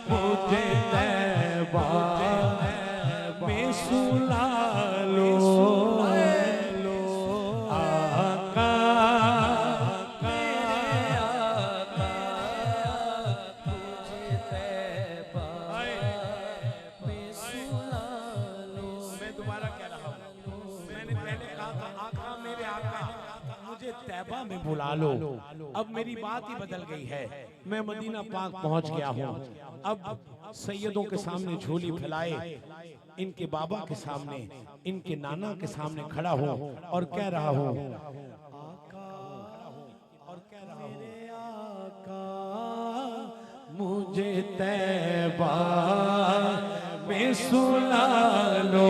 मुझे तैबा में सुला लो, आका तैबा में बुला लो। अब मेरी बात ही बदल गई है, मैं मदीना पाक पहुंच गया हूं। अब सैयदों के सामने झोली फैलाए, इनके बाबा के सामने, इनके नाना के सामने खड़ा हूं और कह रहा हूं आका, और कह रहा हूं आका मुझे तैबा में सुला लो,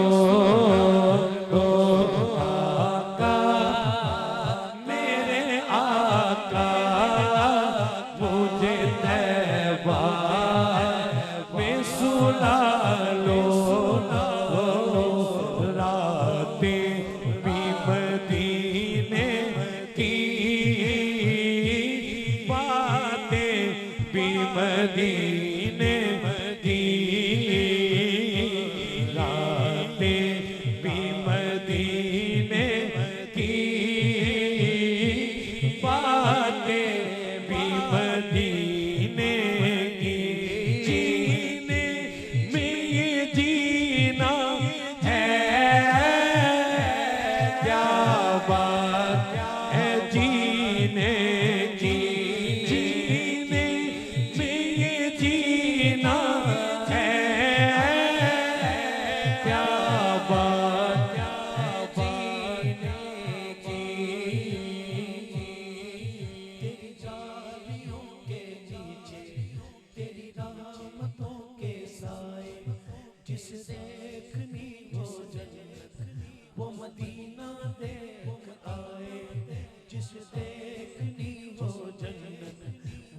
मदीने की रातें भी मदीने की बातें भी मदीने की, जीने में ये जीना है क्या बात है जीने की,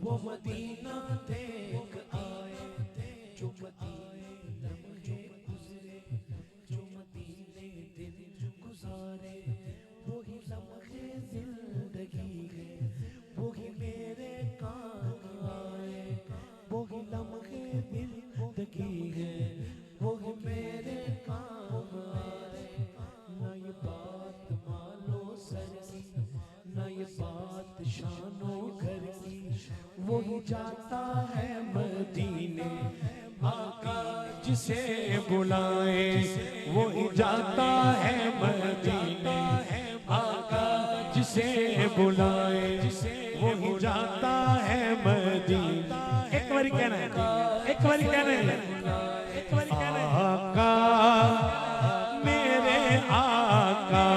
वो मदीना देख आए, जो मदीने गुजरे, जो मदीने दिल गुजारे, वही लम्हे जिंदगी है, वही मेरे काम आए, वही लम्हे जिंदगी है, वही मेरे काम आए। ना ये बात मानो सर की, ना ये बात शानो घर की, वही जाता है मदीने आका जिसे बुलाए, वही जाता है मदीने आका जिसे बुलाए, वही जाता है मदीने। एक बारी कहना है, एक बारी कहना है, एक बारी कहना है, आका मेरे आका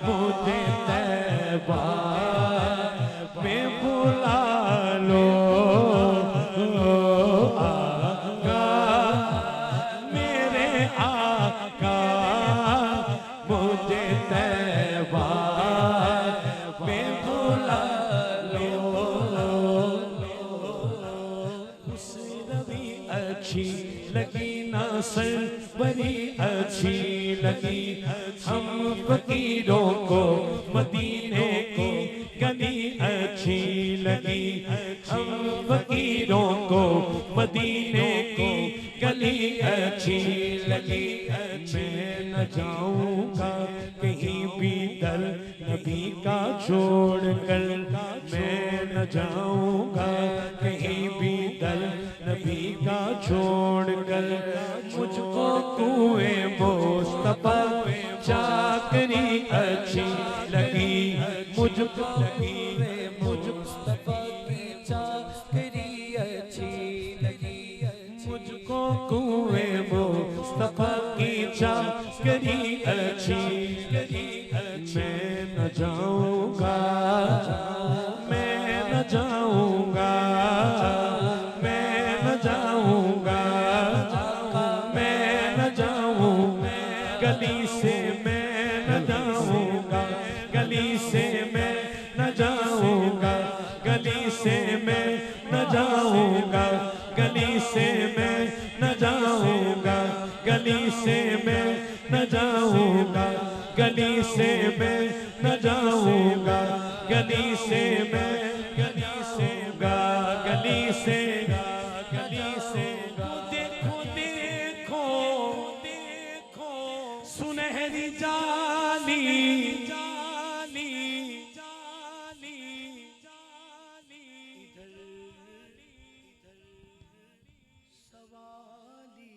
मुझे तैबा में बुला लो, आका मेरे आका बड़ी अच्छी लगी। हम फकीरों को मदीने की गली अच्छी लगी। हम फकीरों को मदीने की गली अच्छी लगी। मैं न जाऊंगा कहीं भी दर नबी का छोड़ कर। मैं न जाऊंगा कहीं भी दर नबी का छोड़ कर। मुझको कुएं मुस्तफा चाकरी अच्छी लगी। मुझको मुस्तफा की चाकरी अच्छी लगी। मुझको कुएं मुस्तफा की चाकरी अच्छी लगी। मैं न जाऊंगा, मैं न जाऊंगा, मैं न जाऊंगा, मैं न जाऊंगा गली से। मैं न जाऊंगा गली से। मैं न जाऊंगा गली से। मैं न जाऊंगा गली से। मैं न जाऊंगा गली से। मैं न जाऊंगा गली से। मैं न जाऊंगा गली से। मैं गली से गली से गली से। देखो देखो देखो सुनहरी जाली जाली जाली जाली। सवाली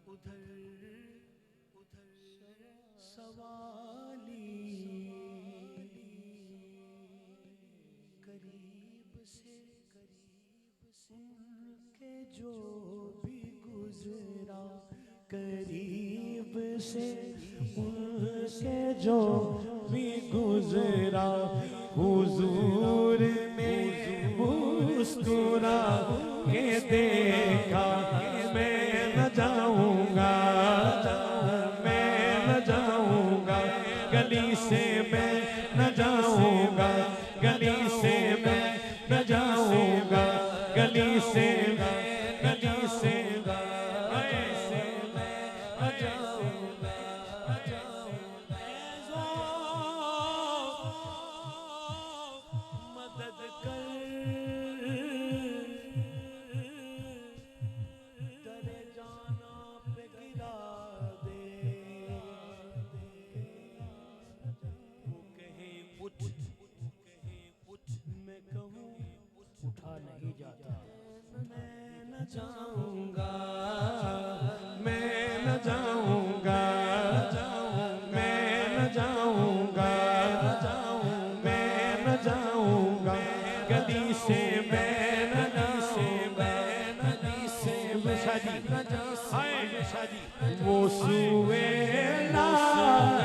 उधर उधर सवाली। करीब से उनके जो भी गुजरा। करीब से उनके जो भी गुजरा। हुजूर ने मुस्कुरा के देखा। मैं न जाऊंगा, मैं न जाऊंगा गली से। मैं न जाऊंगा गली से। मैं न जाऊंगा गली से। गली से ऐसे मैं न जाऊंगा। मदद कर दरे जाना पे गिरा दे। वो कहे उठ, मैं कहूँ उठा नहीं जाता। मैं न जाऊंगा, मैं न जाऊंगा, मैं न जाऊंगा, मैं न जाऊंगा गली से। मैं नदी से, मैं नदी से। शादी वो सुए लाज़ार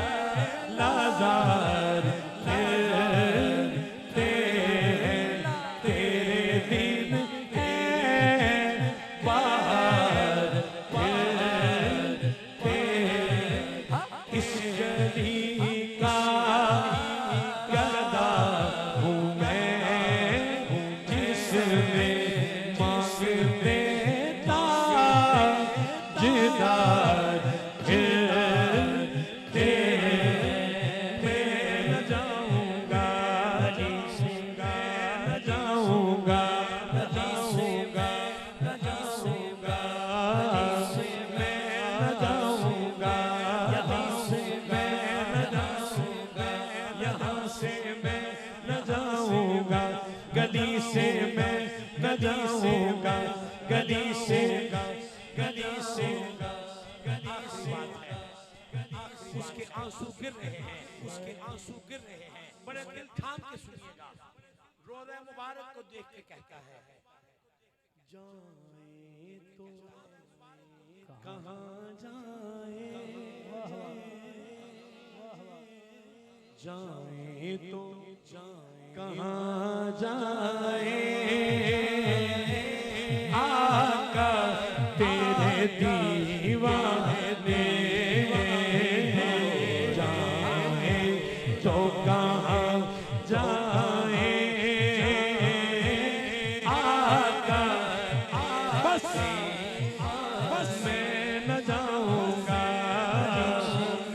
गली से। मैं न जाऊंगा गली से, गली से, गली से। उसके आंसू गिर रहे हैं, उसके आंसू गिर रहे हैं। बड़े दिल थाम के सुनिएगा। रोज़ा मुबारक को देख के कहता है, जाए तो कहाँ जाए, जाए तो कहाँ जाए। आका तेरे दीवाने जाए तो कहाँ जाए। आका बस बस मैं न जाऊंगा,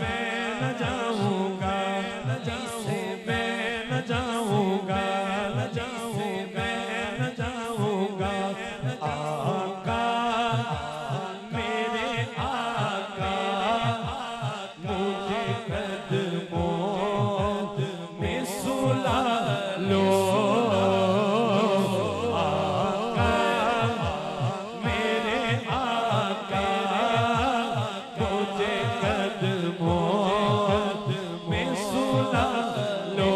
मैं न जाऊंगा, जिसे मैं न जाऊंगा, मैं न जाऊंगा। आका मेरे आका मुझे कदमों में सुला लो। आका मेरे आका मुझे कदमों में सुला लो।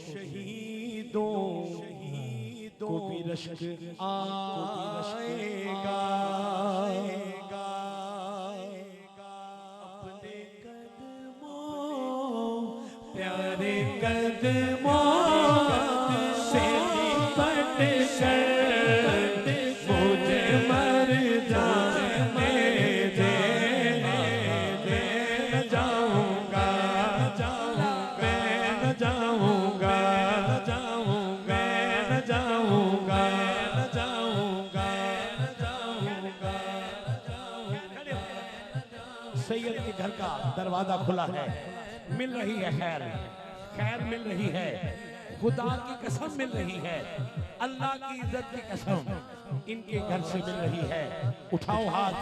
शहीदों को भी रश्क आएगा, अपने कदमों प्यारे कदमों से लिपट कर मुझे मर जाने दे। मैं न जाऊंगा, मैं न जाऊंगा, मैं न जाऊंगा, सैयद के घर का दरवाजा खुला है, मिल रही है खैर, खैर मिल रही है, खुदा की कसम मिल रही है, अल्लाह की इज्जत की कसम इनके घर से मिल रही है। उठाओ हाथ,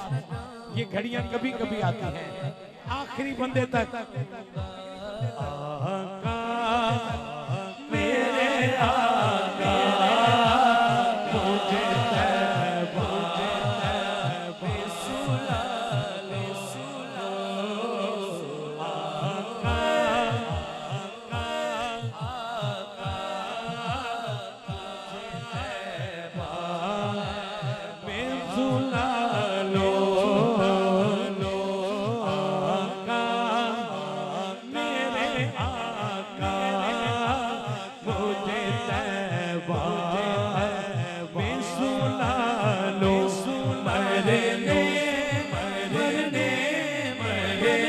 ये घड़ियां कभी कभी आती हैं, आखिरी बंदे तक। आका मेरे आका मुझे सुला ले, सुला। आका में सुला लो। आका मेरे आका मुझे तैबा में सुला लो। मरने मरने मरने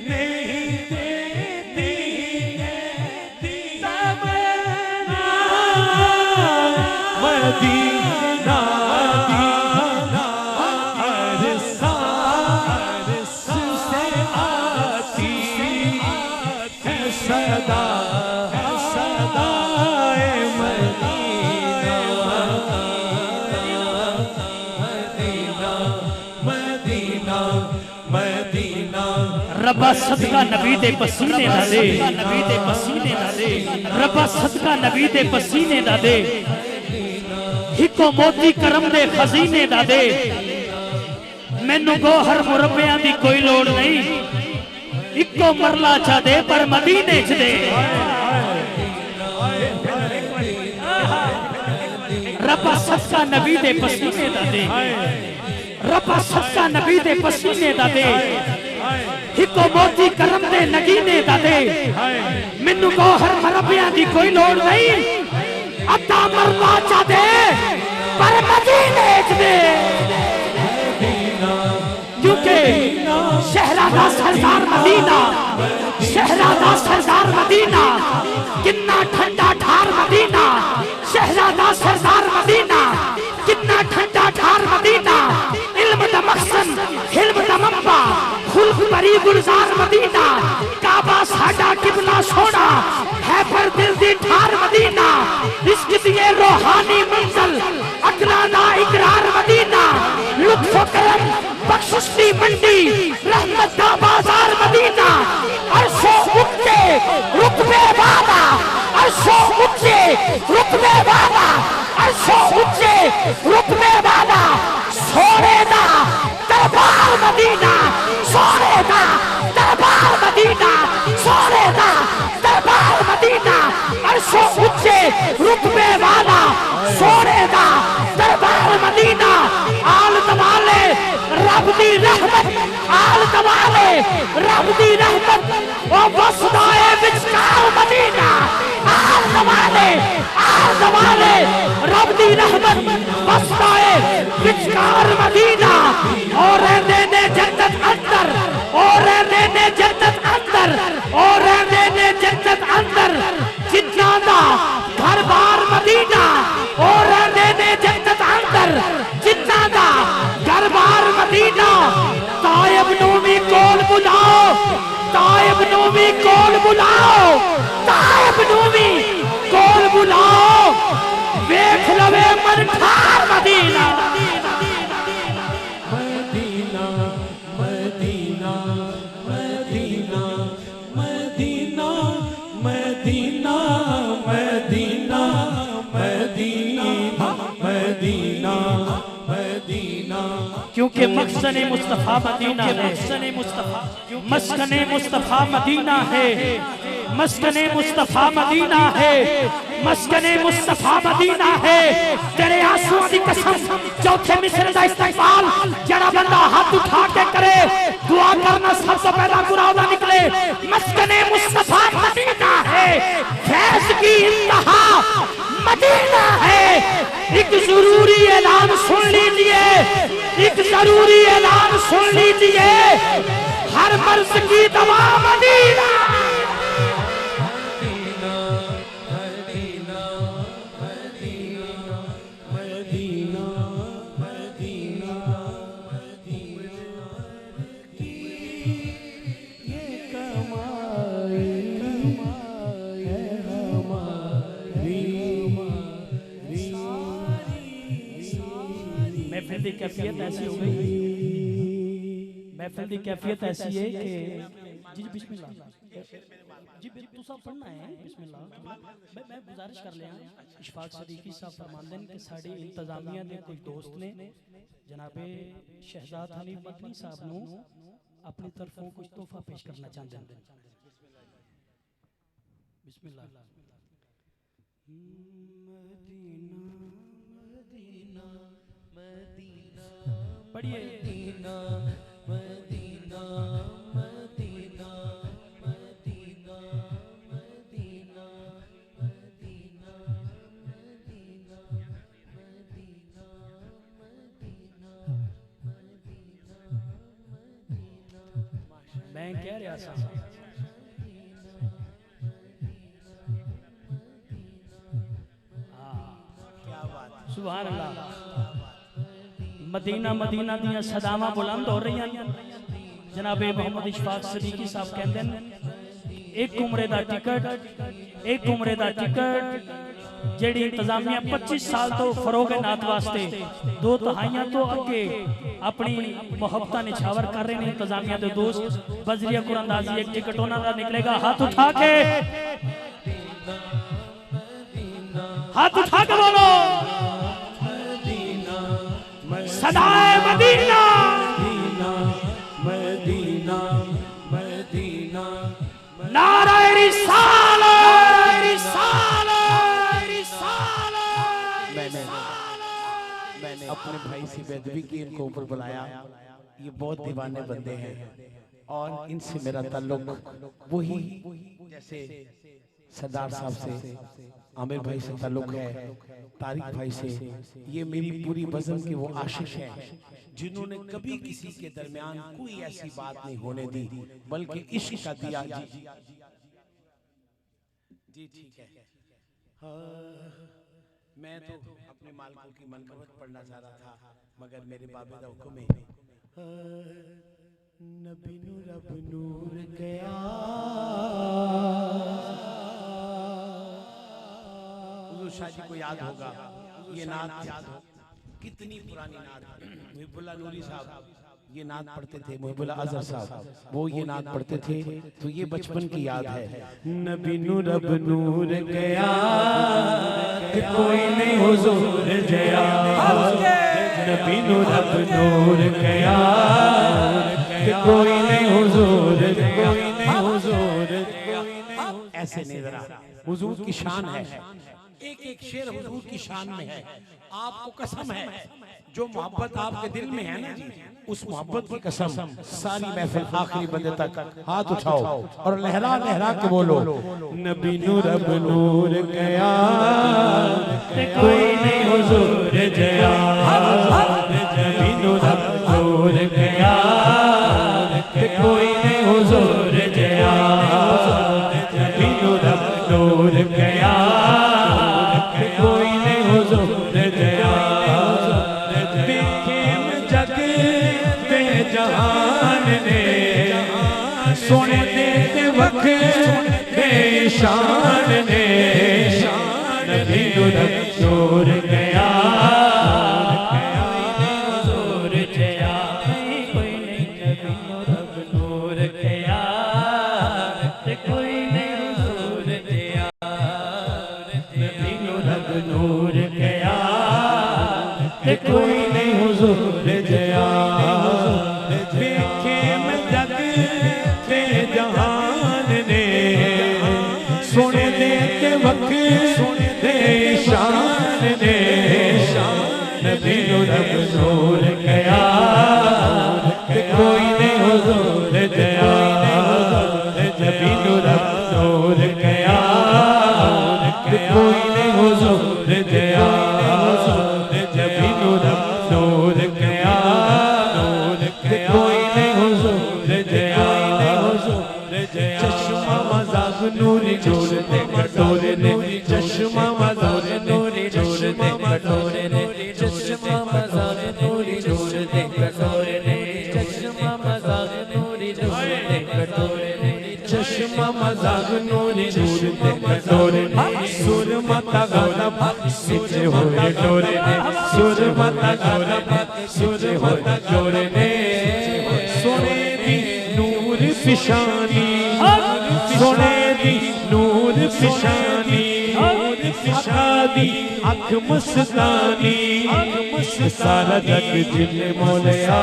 नहीं देती तमन्ना मदीना, हर सांस से आती है सदा, सदाए मदीना, मदीना, मदीना, मदीना। रब्बा सदका नबी दे पसीने दा दे, नबी दे पसीने दा दे, रब्बा सदका नबी दे पसीने दा दे, हिको मोती करम दे खजीने दा दे। मैनू गोहर मुरब्बियां दी कोई लोड़ नहीं, इको मरला चा दे पर मदीने च दे। रब्बा सदका नबी दे पसीने दा दे, रब्बा सदका नबी दे पसीने दा दे, हिको मोती करम दे नगीने दा दे। मैनू गोहर मुरब्बियां दी कोई लोड़ नहीं, अता मरला चा दे पर मदीने च दे। क्योंकि शहरादा सरदार मदीना, शहरादा सरदार मदीना, कितना ठंडा ठार मदीना, शहरादा सरदार मदीना, कितना ठंडा ठार मदीना। इल्म दा मखसन, हिल्म दा मंबा, खुल्क भरी गुलजार मदीना। काबा साडा किबला सोना है पर दिल दी ठार मदीना। इश्क दिए रूहानी मंजिल अकलाना इकरार मदीना। लुत्फ करम बख्शिश दी मंडी रहमत दा बाजार मदीना। अर्शो ऊंचे रुतबे वाला, अर्शो ऊंचे रुतबे वाला, अर्शो ऊंचे रुतबे वाला। सोने दा दरबार मदीना, सोने दा दरबार मदीना, सोने दा दरबार मदीना। अर्शो ऊंचे रुतबे वाला, सोने दा दरबार मदीना। आल तवाले रब रब दी रहमत आल दवाले रब दी रहमत ओ वसदाए विचकार मदीना आल दवाले रब दी रहमत वसदाए विचकार मदीना और रहने ने जन्नत अंदर और रहने ने जन्नत अंदर और रहने ने जन्नत अंदर जिन्ना दा घर बार मदीना और रहने ने जन्नत अंदर जिन्ना दा घर बार मदीना तायब नूमी कोल बुलाओ तायब नूमी कोल बुलाओ तायब नूमी कोल बुलाओ वेख लवे मन ठार Medina Medina Medina Medina Medina Medina Medina Medina Medina Medina क्योंकि मस्कने मुस्तफा मदीना है मस्कने मुस्तफा मदीना है मस्कने मुस्तफा मदीना है मस्कने मुस्तफा मदीना है तेरे आंसुओं की कसम चौथे मिसरे का इस्तेमाल जरा बंदा हाथ उठा के करे दुआ करना सबसे पहला गुरादा निकले मस्कने मुस्तफा मदीना है फैज की इंतहा मदीना है एक जरूरी ऐलान सुन लीजिए एक जरूरी ऐलान सुन लीजिए हर मर्ज की दवा मदीना महफिल की कैफियत ऐसी हो गई महफिल की कैफियत ऐसी है कि जी बिस्मिल्लाह जी तू सब पढ़ना है बिस्मिल्लाह मैं गुजारिश कर लिया इशफाक सदीकी साहब फरमांदे ने कि साडी इंतजामिया दे कुछ दोस्त ने जनाबे शहजाद हनीफ मदनी साहब नु अपनी तरफों कुछ तोहफा पेश करना चाहते हैं बिस्मिल्लाह पढ़िए Medina Medina Medina Medina Medina Medina Medina Medina Medina Medina मैं कह रहा था सुभान अल्लाह मदीना मदीना दियां सदावां बुलंद हो रही हैं जनाबे मोहम्मद इशफाक सदीकी साहब कहते हैं एक उम्रे दा टिकट जेड़ी इंतजामिया 25 साल तो फरोग नात वास्ते 2 तिहाइयां तो अगे अपनी मोहब्बत निछावर कर रहे हैं इंतजामिया दे दोस्त बजरिया कुरानंदाजी एक टिकट उन्हां दा निकलेगा हाथ उठा के बोलो सदाए मदीना मदीना मदीना नारा रिसालत मैंने अपने भाई से बेदबी की इनको ऊपर बुलाया ये बहुत दीवाने बंदे हैं और इनसे मेरा ताल्लुक वही जैसे सरदार साहब से आमिर भाई से ताल्लुक है तारिक भाई से ये मेरी पूरी वजन के वो आशिक हैं जिन्होंने कभी किसी के दरमियान कोई ऐसी बात नहीं होने दी बल्कि इश्क का दिया जी ठीक है मैं तो अपने मालिकों की मनकबत पढ़ना चाह रहा था मगर मेरे बाबे का हुक्म है नबी नूर रब नूर गया शादी को याद होगा ये नात याद हो कितनी पुरानी नात मुहिबुल्लाह नूरी साहब ये नात पढ़ते थे मुहिबुल्लाह अजहर साहब वो ये नात पढ़ते थे तो ये बचपन की याद है नबी नूर रब नूर गया कोई नहीं हुजूर जया नबी नूर रब नूर गया कोई नहीं हुजूर ऐसे नहीं जरा हुजूर की शान है एक एक शेर हुजूर की शान में है आपको कसम है जो मोहब्बत आपके दिल में है ना जी, उस मोहब्बत की कसम सारी महफिल आखिरी बंदे तक हाथ उठाओ और लहरा लहरा के बोलो, नबी नूर अब नूर गया कोई नहीं हुजूर जया, नबी नूर अब नूर गया कोई नहीं हुजूर जया, नबी नूर अब नूर गया कोई नहीं हुजूर जया, जहान ने सोने दे वक्त दे शान ने, नबी नूर नूर गया हुजूर जया, कोई नहीं नबी नूर गया कोई नहीं हुजूर जया, नबी नूर गया कोई नहीं हुजूर जया, सोने दे वक्त दे शान ने, नबी नूर नूर गया कोई नहीं हुजूर जया, नबी नूर नूर गया कोई नहीं हुजूर जया, नबी नूर नूर गया कोई नहीं हुजूर जया, चश्मा मजाक नूरी जोड़ दे कटोरे ने, चश्मा मजाक नूरी जोड़ दे कटोरे ने, चश्मा मजाक नूरी जोड़ दे कटोरे ने, चश्मा मजाक नूरी जोड़ दे कटोरे ने, चश्मा मजाक नूरी जोड़ दे कटोरे ने, सुर माता गाना पीछे होए डोरे ने, सुर माता गाना पीछे होए डोरे ने, सोने दी नूर फिशानी, सोने दी नूर फिशानी, दी अख मस्तानी, सारा जग जिले मोलिया,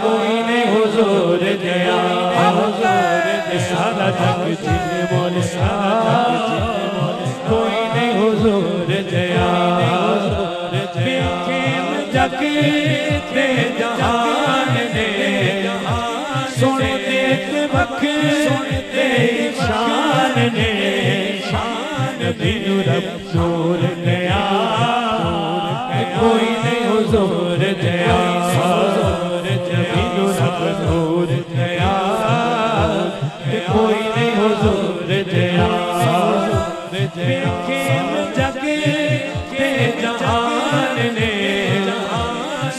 कोई नहीं हुजूर जया, सारा जग जिले मोलिया, कोई नहीं हुजूर जया, जग ते जहान ने सोने दे वक्त दे शान ने, नबी नूर नूर गया कोई नहीं हुजूर जया, नबी नूर नूर गया कोई नहीं हुजूर जया, जग के जहान ने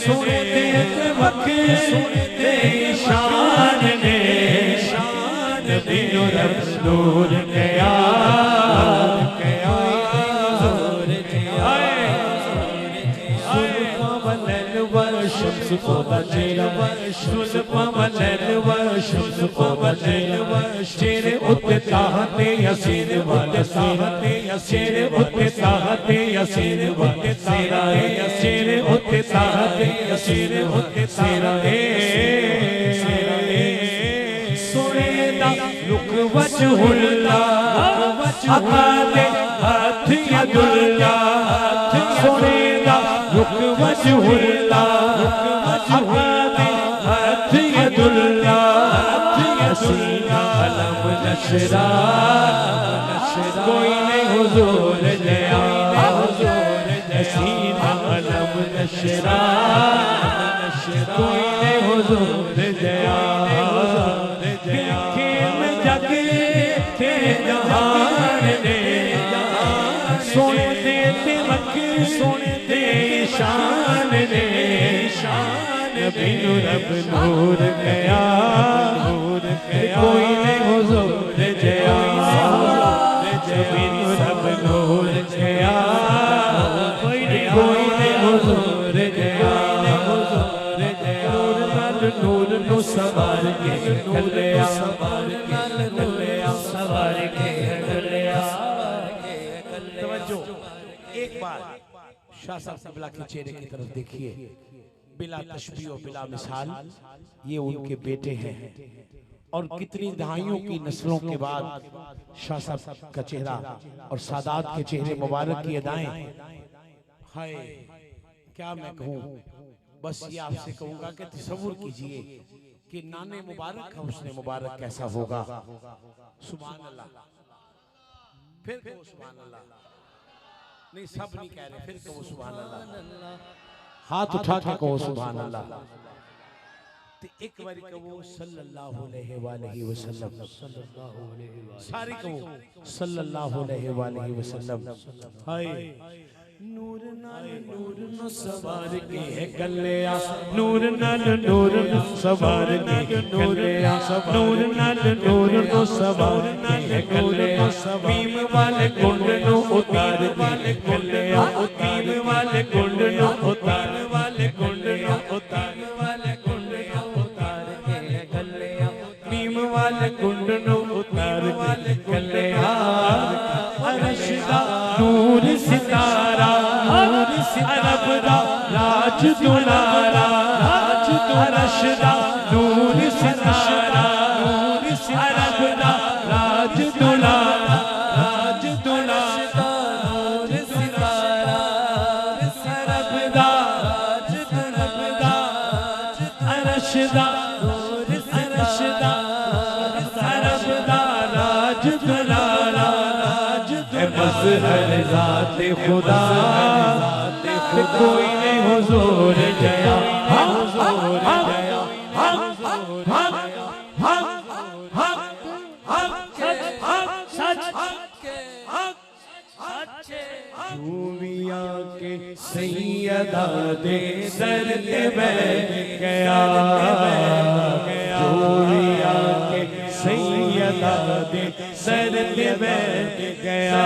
सोने दे वक्त दे शान ने, नबी नूर नूर गया शम्स को बचेरा सुल्फा मलैल व शम्स को बचेरा शेरे उते ताहते यसीन वाले साहते शेरे उते ताहते यसीन वाले तेरा है शेरे उते ताहते यसीन उते तेरा है सोने दा लुक वच हुल्ला अकाले हाथ यदुल्ला सोने दा लुक वच हुल्ला अकाले हाथ यदुल्ला सीना अलम नशरा कोई नहीं हुजूर जया सीना अलम नशरा कोई नहीं हुजूर जया जग के जहान ने सोने दे वक्त सोने दे शान ने नबी नूर नूर गया कोई नहीं हुजूर जया नबी नूर नूर गया कोई नहीं हुजूर जया नूर नु सवार के कलिया सवार के कलिया तवज्जो एक बार शाह साहब क़िबला के चेहरे की तरफ देखिए, बिला तशबीह और बिला मिसाल ये उनके बेटे हैं और कितनी दहाइयों की नस्लों के बाद शाह साहब का चेहरा और सादात के चेहरे मुबारक की अदाएं हाय क्या मैं कहूँ, बस ये आपसे कहूंगा कि तसव्वुर कीजिए कि नाने मुबारक का हुस्ने मुबारक कैसा होगा। सुभान अल्लाह, फिर कहो सुभान अल्लाह। नहीं सब नहीं कह रहे, फिर कहो सुभान अल्लाह, हाथ उठा के कहो सुभान अल्लाह। तो एक बार कहो सल्लल्लाहु अलैहि वसल्लम, सारी कहो सल्लल्लाहु अलैहि वसल्लम। हाय नूर नाल नूर नु सवार के है गलिया, नूर नाल नूर नु सवार के गलिया, नूर नाल नूर नु सवार के है गलिया, मीम वाले कुंड नु उतार वाले गलिया, मीम वाले कुंड नु उतार वाले कुंड नु उतार वाले कुंड नु उतार के है गलिया, मीम वाले कुंड नु उतार वाले गलिया। अरशदा नूर सितारा, अरब दा राज दुलारा, अरशदा नूर सितारा, अरब दा राज दुलारा, राज दुलारा नूर सितारा, अरब दा राज दुलारा, अरशदा नूर अरशदा, अरब दा राज दुलारा, मज़हर ज़ात खुदा कोई नहीं हुजूर जया, हुजूर जया, जूमिया के सैयदा दे सर पे बैठ गया, जूमिया के सैयदा दे सर पे बैठ गया,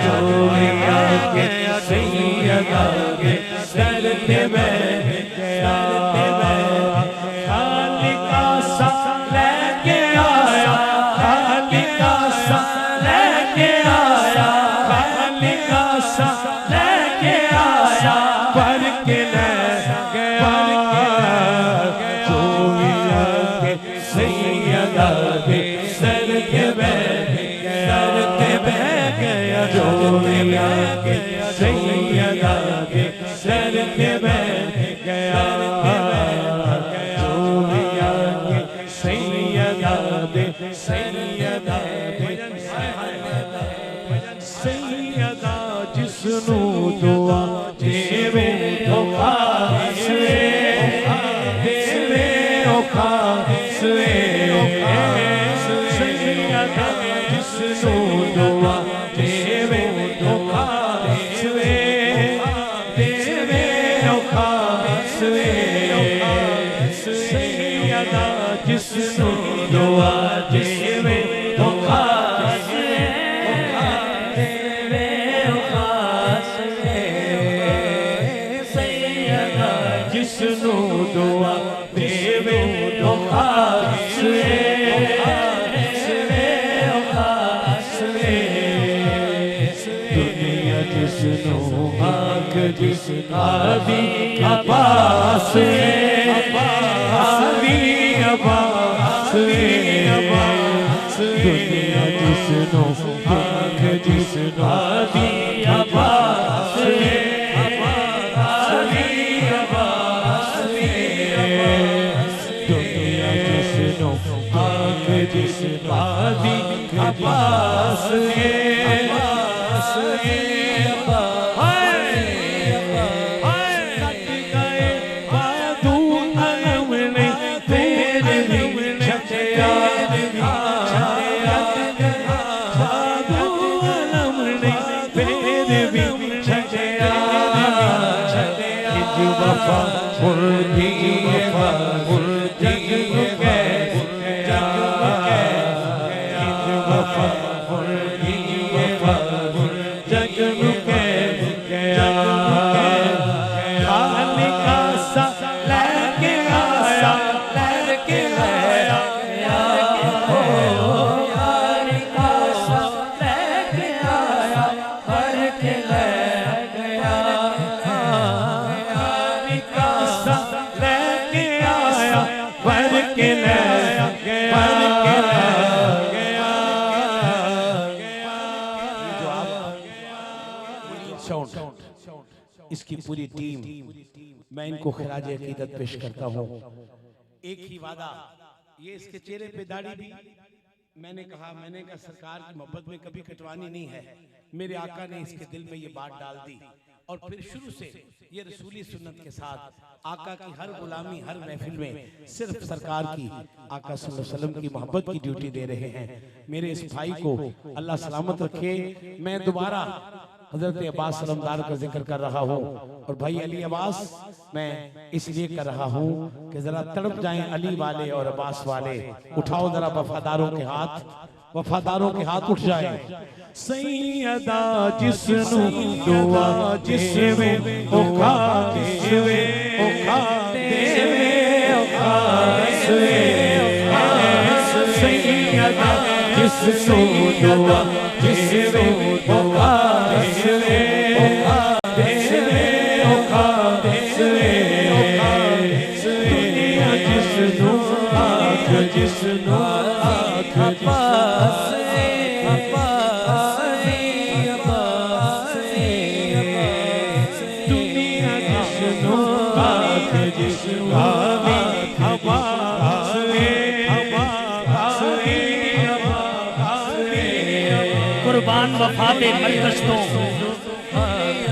जूमिया के सैयदा के सर पे बैठ गया। खाली का सा लेके आया, खाली का सा लेके आया, खाली का सा लेके आया, पर के ले गया, जूमिया के सैयदा के सर पे बैठ गया, जूमिया के सैयदा के सर पे बैठ गया, जूमिया के सैयदा दे सैयदा सैयदा जिसनू दुआ देवे ओ खासवे, देवे ओ खासवे, सैयदा जिसनू दुआ देवे ओ खासवे, देवे ओ खासवे, सैयदा जिसनू दुआ देवे ओ खासवे, देवे ओ खासवे, सैयदा जिसनू दुआ देवे ओ खासवे, जिसनो आँख जिस आदि अब्बास, आदि अब्बास, दुनिया जिसनो आँख जिसनो आदि अब्बास, आदि अब्बास, दुनिया जिसनो आँख जिसनो आदि अब्बास, इसकी पूरी टीम, मैं इनको खिराज अकीदत पेश करता हूँ। एक ही वादा, ये इसके चेहरे पे दाढ़ी भी मैंने कहा सरकार की मोहब्बत में कभी कटवानी नहीं है। मेरे आका ने इसके दिल में ये बात डाल दी और फिर शुरू से ये रसूली सुन्नत के साथ आका की हर गुलामी, हर महफिल में सिर्फ सरकार की, आका सल्लल्लाहु अलैहि वसल्लम की मोहब्बत की ड्यूटी दे रहे हैं। मेरे इस भाई को अल्लाह सलामत रखे। मैं दोबारा हजरत अब्बास सलमदार का जिक्र कर रहा हूँ और भाई अली अब्बास मैं इसलिए कर रहा हूँ कि जरा तड़प जाएं अली वाले और अब्बास वाले। उठाओ जरा वफादारों के हाथ, वफादारों के हाथ उठ जाए। सैयदा जिसनु दुआ जिसवे ओखा देवे ओखा देवे ओखा देवे सैयदा जिसनु दुआ जिसवे ओखा देवे ओखा देवे ओखा देवे दुनिया जिसनु आँख जिसनु आँख अब्बास कुर्बान वफा दे मरकज तो,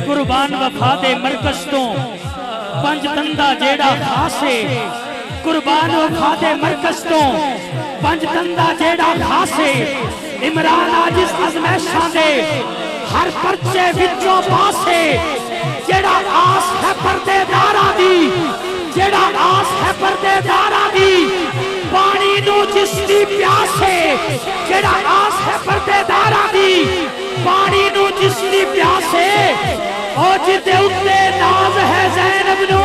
कुर्बान वफा दे मरकज तो पंज तंदा जेड़ा खासे, कुर्बान वफा दे मरकज तो पंज तंदा जेड़ा खासे। इमरान आजिज अज़मैशां दे हर परचे विचों पासे, जेड़ा आस है परदेदारा दी, जेड़ा आस है परदेदारा दी, पानी नू जिसदी प्यासे, जेड़ा आस है परदेदारा दी, पानी नू जिसदी प्यासे। ओ जिदे उत्ते नाज है ज़ैनब नू,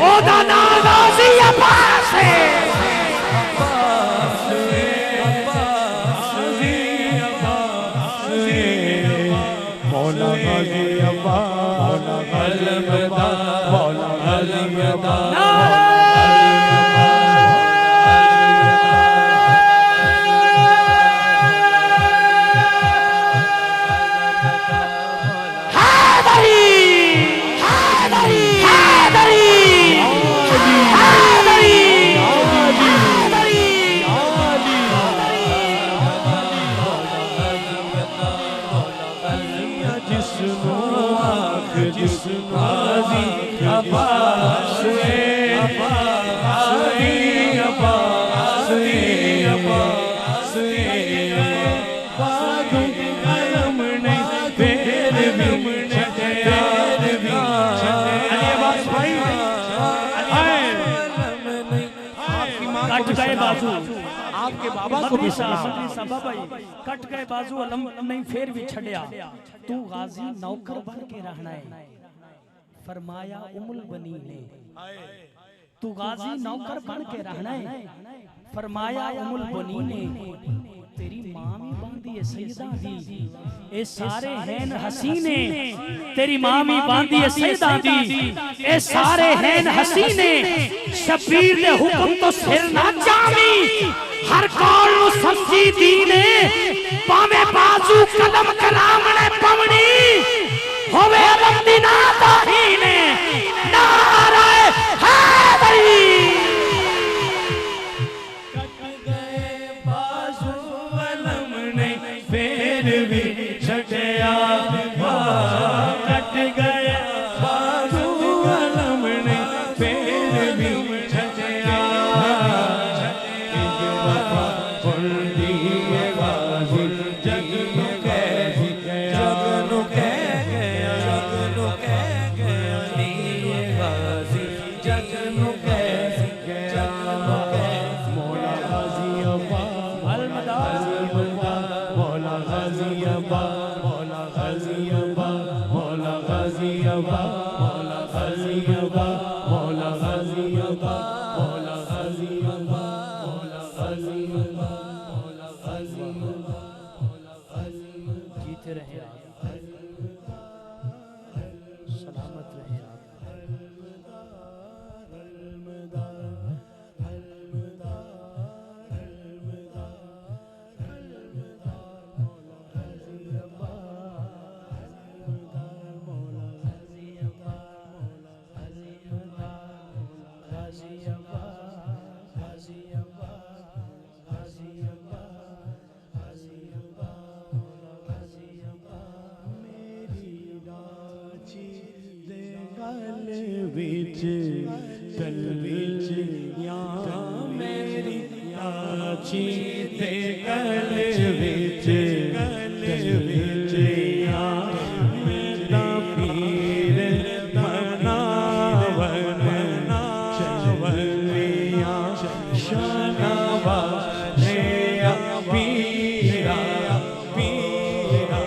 ओदा नाम गाज़ी अब्बास है। मौला गाज़ी अब्बास, मौला गाज़ी अब्बास। कट गए बाजू आपके बाबा को भी कट गए बाजू अलम नहीं फिर भी छड़िया। तू गाजी नौकर बन के रहना है, फरमाया उमुल बनी ने। तू गाजी नौकर बन के रहना है, फरमाया उमुल बनी ने। तेरी मां भी बांधी है सैयदा दी, ए सारे हैन हसीने। तेरी मां भी बांधी है सैयदा दी, ए सारे हैन हसीने। शबीर दे हुक्म तो सिर ना जामी, हर कौल नु समझी दीने। पावे बाजू कदम कलामने पवनी, होवे अलम दिना ताहीने। नारा हैदरी छटिया कट गया बाजू अलम ने फिर भी छटिया। वफा दी गाज़ी जग नु कैसी, जग नु कह गया, जग नु कह गया नी गाज़ी जग नु कैसी, जग नु कैसी। मौला गाज़ी अब्बास अलमदा, मौला गाज़ी अब्बास, मौला गाज़ी अब्बास, मौला गाज़ी अब्बास, मौला गाज़ी अब्बास, मौला गाज़ी अब्बास, मौला गाज़ी अब्बास, मौला गाज़ी अब्बास, मौला गाज़ी अब्बास, मौला गाज़ी अब्बास। जीते रहे आप, सलामत रहे आप। विच या मेरी आची ते गल विच या मेरा पीर मनावन चवलिया शनवा रे पीरा पीरा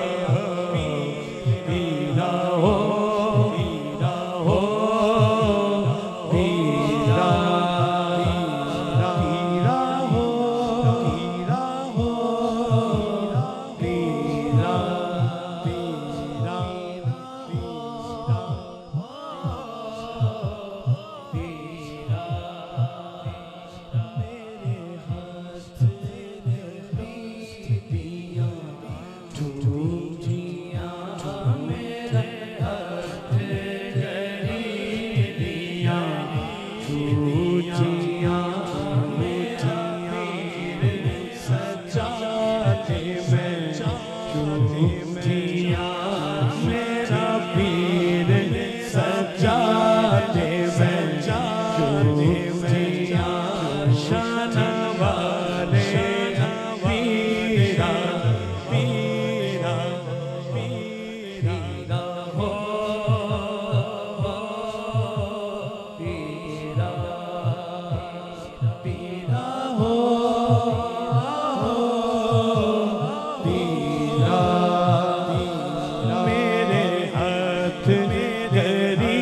पीरा हो पीरा हो पीरा पीरा हो पीरा हो पीरा पीरा मेरा पीर सजा दे शान वाले पीरा पीरा पीरा हो पीरा पीरा हो पीरा मेरे हाथ गरी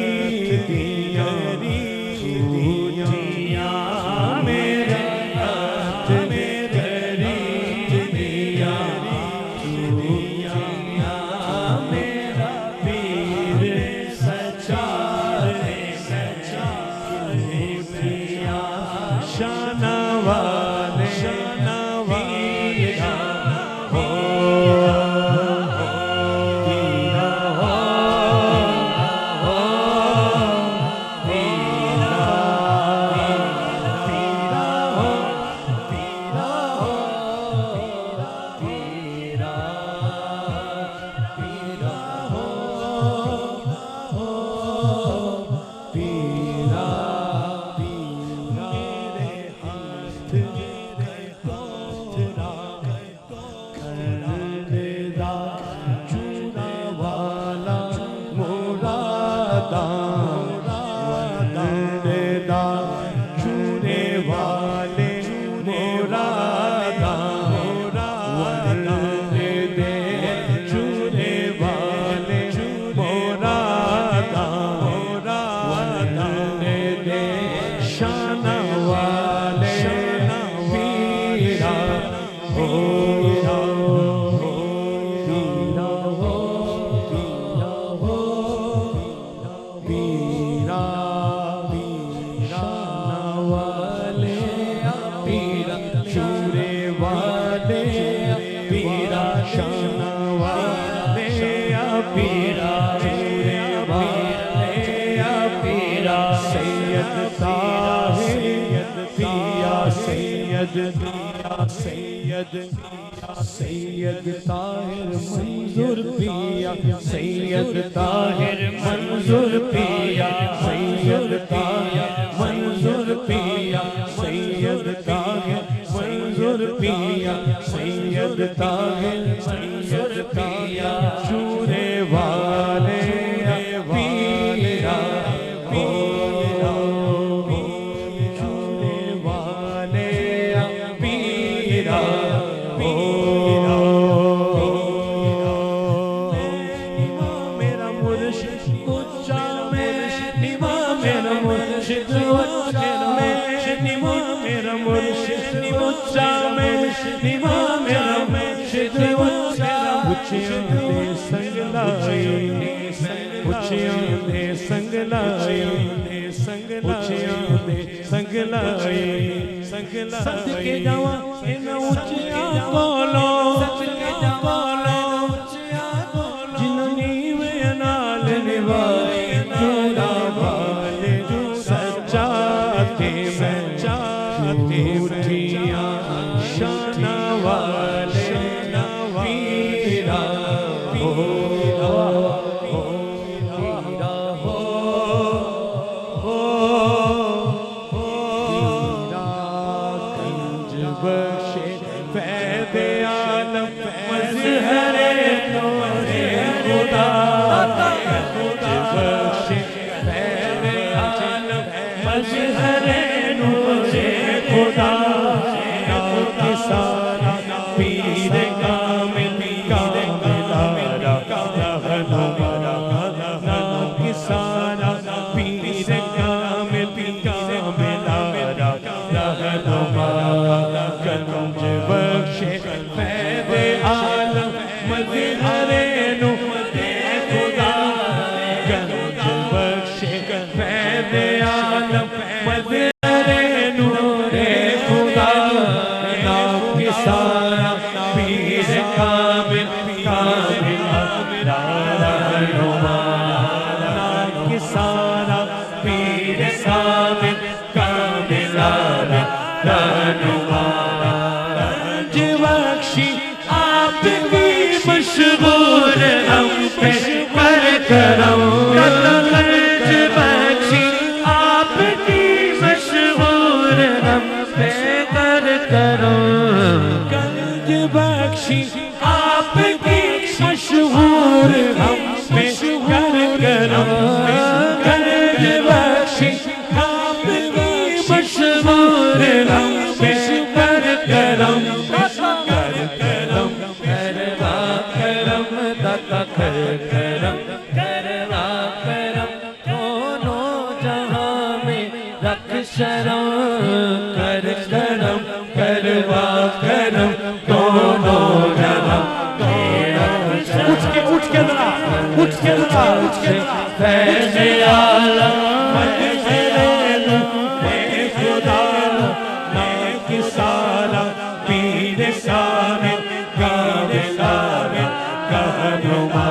दिया मेरे हाथ गरी दिया मेरा पीर सचा दिया शान वाले पीरा हो पीरा हो पीरा पीरा हो पीरा हो पीरा पीरा हो पीरा पीरा मेरे हाथ करदा चूड़ा वाला मुरादा वंददा चूड़े वाले मुरादा वंदे चूड़े वाले मुरादा वंदे शान वाले पीरा हो पीरा हो पीरा हो पीरा शान वाले पीरा चूड़े वाले पीरा शान वाले पीरा चूड़े वाले पीरा सैयद ताहिर पिया सैयद सैयद सैयद ताहिर मंजूर पिया सैयद ताहिर मंजूर पिया सैयद ताहिर मंजूर पिया सैयद ताहिर मंजूर पिया सैयद ताहिर मंजूर पिया चूड़े वाले पीरा पीरा चूड़े वाले पीरा पीरा मेरा मुर्शिद उच्चा में निमा मेरा मुर्शिद उच्चा में निमा मेरा मुर्शिद उच्चा में निमा मेरा मुर्शिद उच्चा उच्चियों दे संग लाए उच्चियों दे संग लाए उच्चियों दे संग लाए सदके जावा इन उच्चियां कोलो सदके जावा जिन्होंने वे नाल निभाए चूड़ा वाले सजाते उठियां शान वाले पीरा हो पीरा हो रहनुमा किसारा पीर कामिल कामिलारा रहनुमा कंज बख्शे फैज़ आलम मज़हरे नूरे खुदा कंज बख्शे फैज़ आलम मज़हरे नूरे खुदा नाम किसारा पीर कामिल कामिलारा रहनुमा नाम किसारा पीर कामिल कामिलारा रहनुमा कंज बख्शी आपकी मशहूर हम पे कर करम कंज बख्शी आपकी मशहूर हम पे कर करम कंज बख्शी आपकी मशहूर हम पे कर करम कंज बख्शी आपकी मशहूर हम पे कर करम कर करम करवा करम दाता कर करम करवा करम दोनों जहां में रख शरम कर करम करवा करम दोनों जहां उठ के जरा उठ के फैज़ आलम मज़हरे नूरे खुदा नाम किसारा पीर कामिल कामिलारा रहनुमा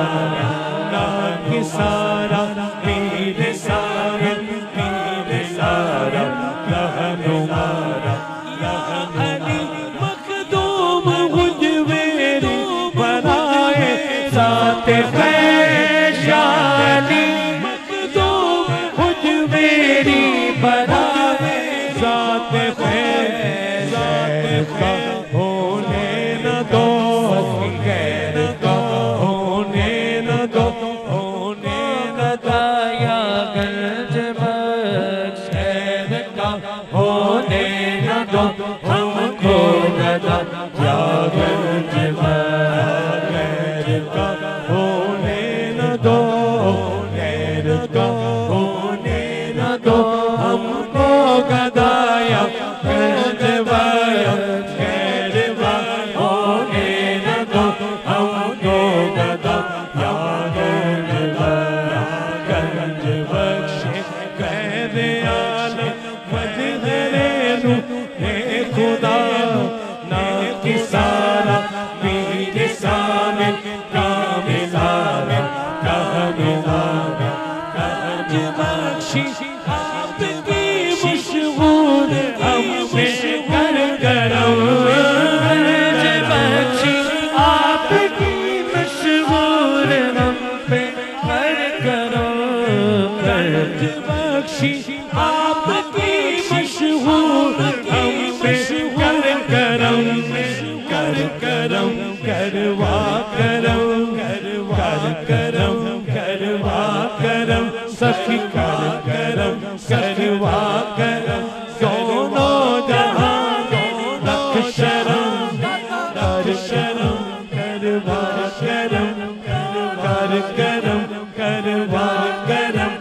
नाम किसारा पीर कामिल कामिलारा रहनुमा या अली मखदूम हुजवेरी बनाए साते फैशाली मखदूम हुजवेरी बनाए साते फैशाली का होने न दो गैर का होने न दो होने न दाया गंज बख्श गैर का होने न दो हमको गदा या गंज बख्श गैर का होने न दो गैर का होने न दो हमको गदाया गंज बख्श गैर का होने न दो हमको गदा या गंज बख्श गंज बख्शे कैद आलम मज़हरे नूरे खुदा नाम किसारा पीर कामिल कामिलारा रहनुमा कंज बख्शी आपकी मशहूर हम पे कर करम कंज बख्शी आपकी मशहूर हम पे कर करम कंज बख्शी आपकी मशहूर हम पे कर करम कर करम करवा करम कर करम करवा करम सखी कर करम करवा करम दोनों जहां रख शरम कर शरम करवा करम कर करम करवा करम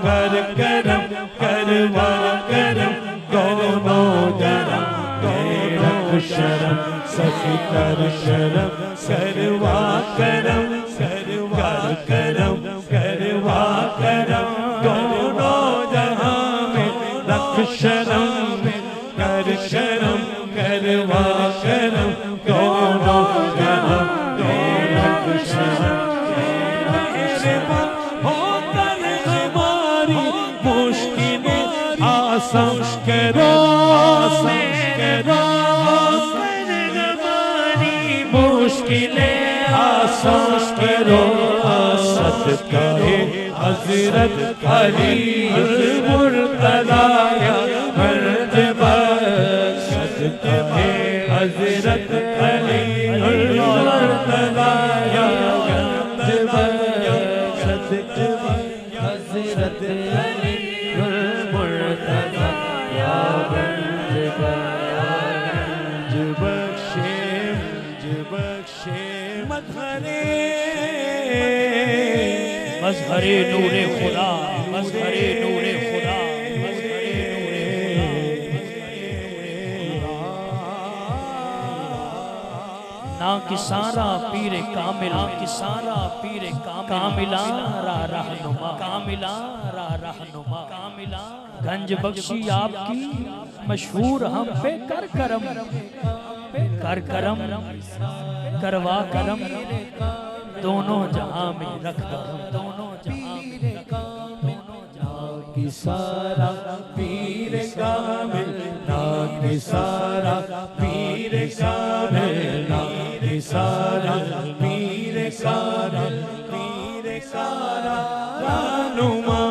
कर करम करवा करम दोनों जहां रख शरम सखी कर शरम करवा करम करवा करम करवा करम दोनों जहां में रख शरम कर शरम करवा करम दोनों जहां रख शरम होकर हमारी मुश्किलें आसान करो मुश्किलें आसान करो सदका-ए हज़रत अली मुर्तज़ा फर्ज बख्श सदका-ए हज़रत अली मुर्तज़ा फर्ज बख्श सदका-ए हज़रत अली मुर्तज़ा फर्ज बख्शे मज़हरे मजहरे नूरे खुदा, मजहरे नूरे खुदा, मजहरे नूरे खुदा। ना किसारा पीरे कामिला, किसारा पीरे कामिला रा रहनुमा, कामिला रा रहनुमा, कामिला गंज बख्शी आपकी मशहूर हम पे कर करम, कर करम करवा करम, दोनों जहां में रख दो, दोनों जहां में रख दो, दोनों जहां की सारा पीर कामिल, ना की सारा पीर कामिल, ना की सारा पीर कामिल, पीर सारा रहनुमा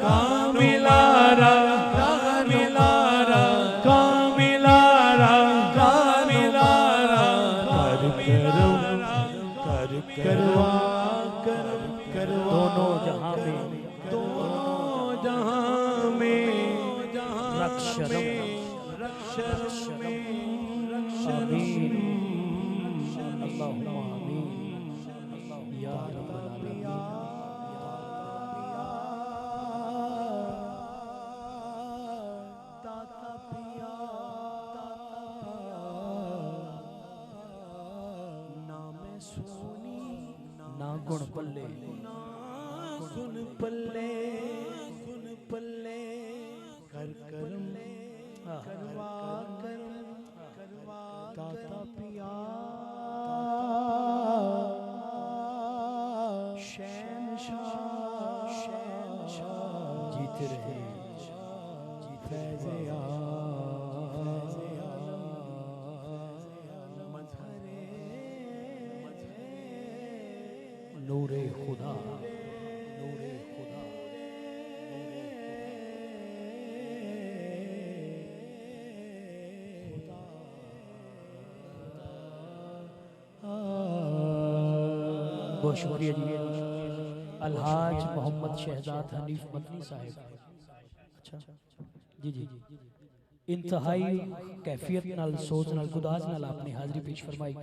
कामिलारा, कामिलारा, कामिलारा, कामिलारा, कर करवा करम करवा, दोनों जहां में, दोनों जहां में रक्षरम, रक्षरम, आमीन, अल्लाहुम्मा आमीन, या रब्बल आलमीन। ना गुण पल्ले, गुण पल्ले, गुण पल्ले, कर करम करवा करम करवा दाता पिया, शहंशाह शहंशाह जीते रहे, जीते फैज़-ए-आलम, नूरे खुदा, नूरे खुदा, बहुत शुक्रिया जी। अलहाज मोहम्मद शहजाद हनीफ मदनी साहिब, अच्छा जी जी, इंतहाई कैफियत नाल सोच नाल गुदाज नाल आपने हाजिरी पेश फरमाई।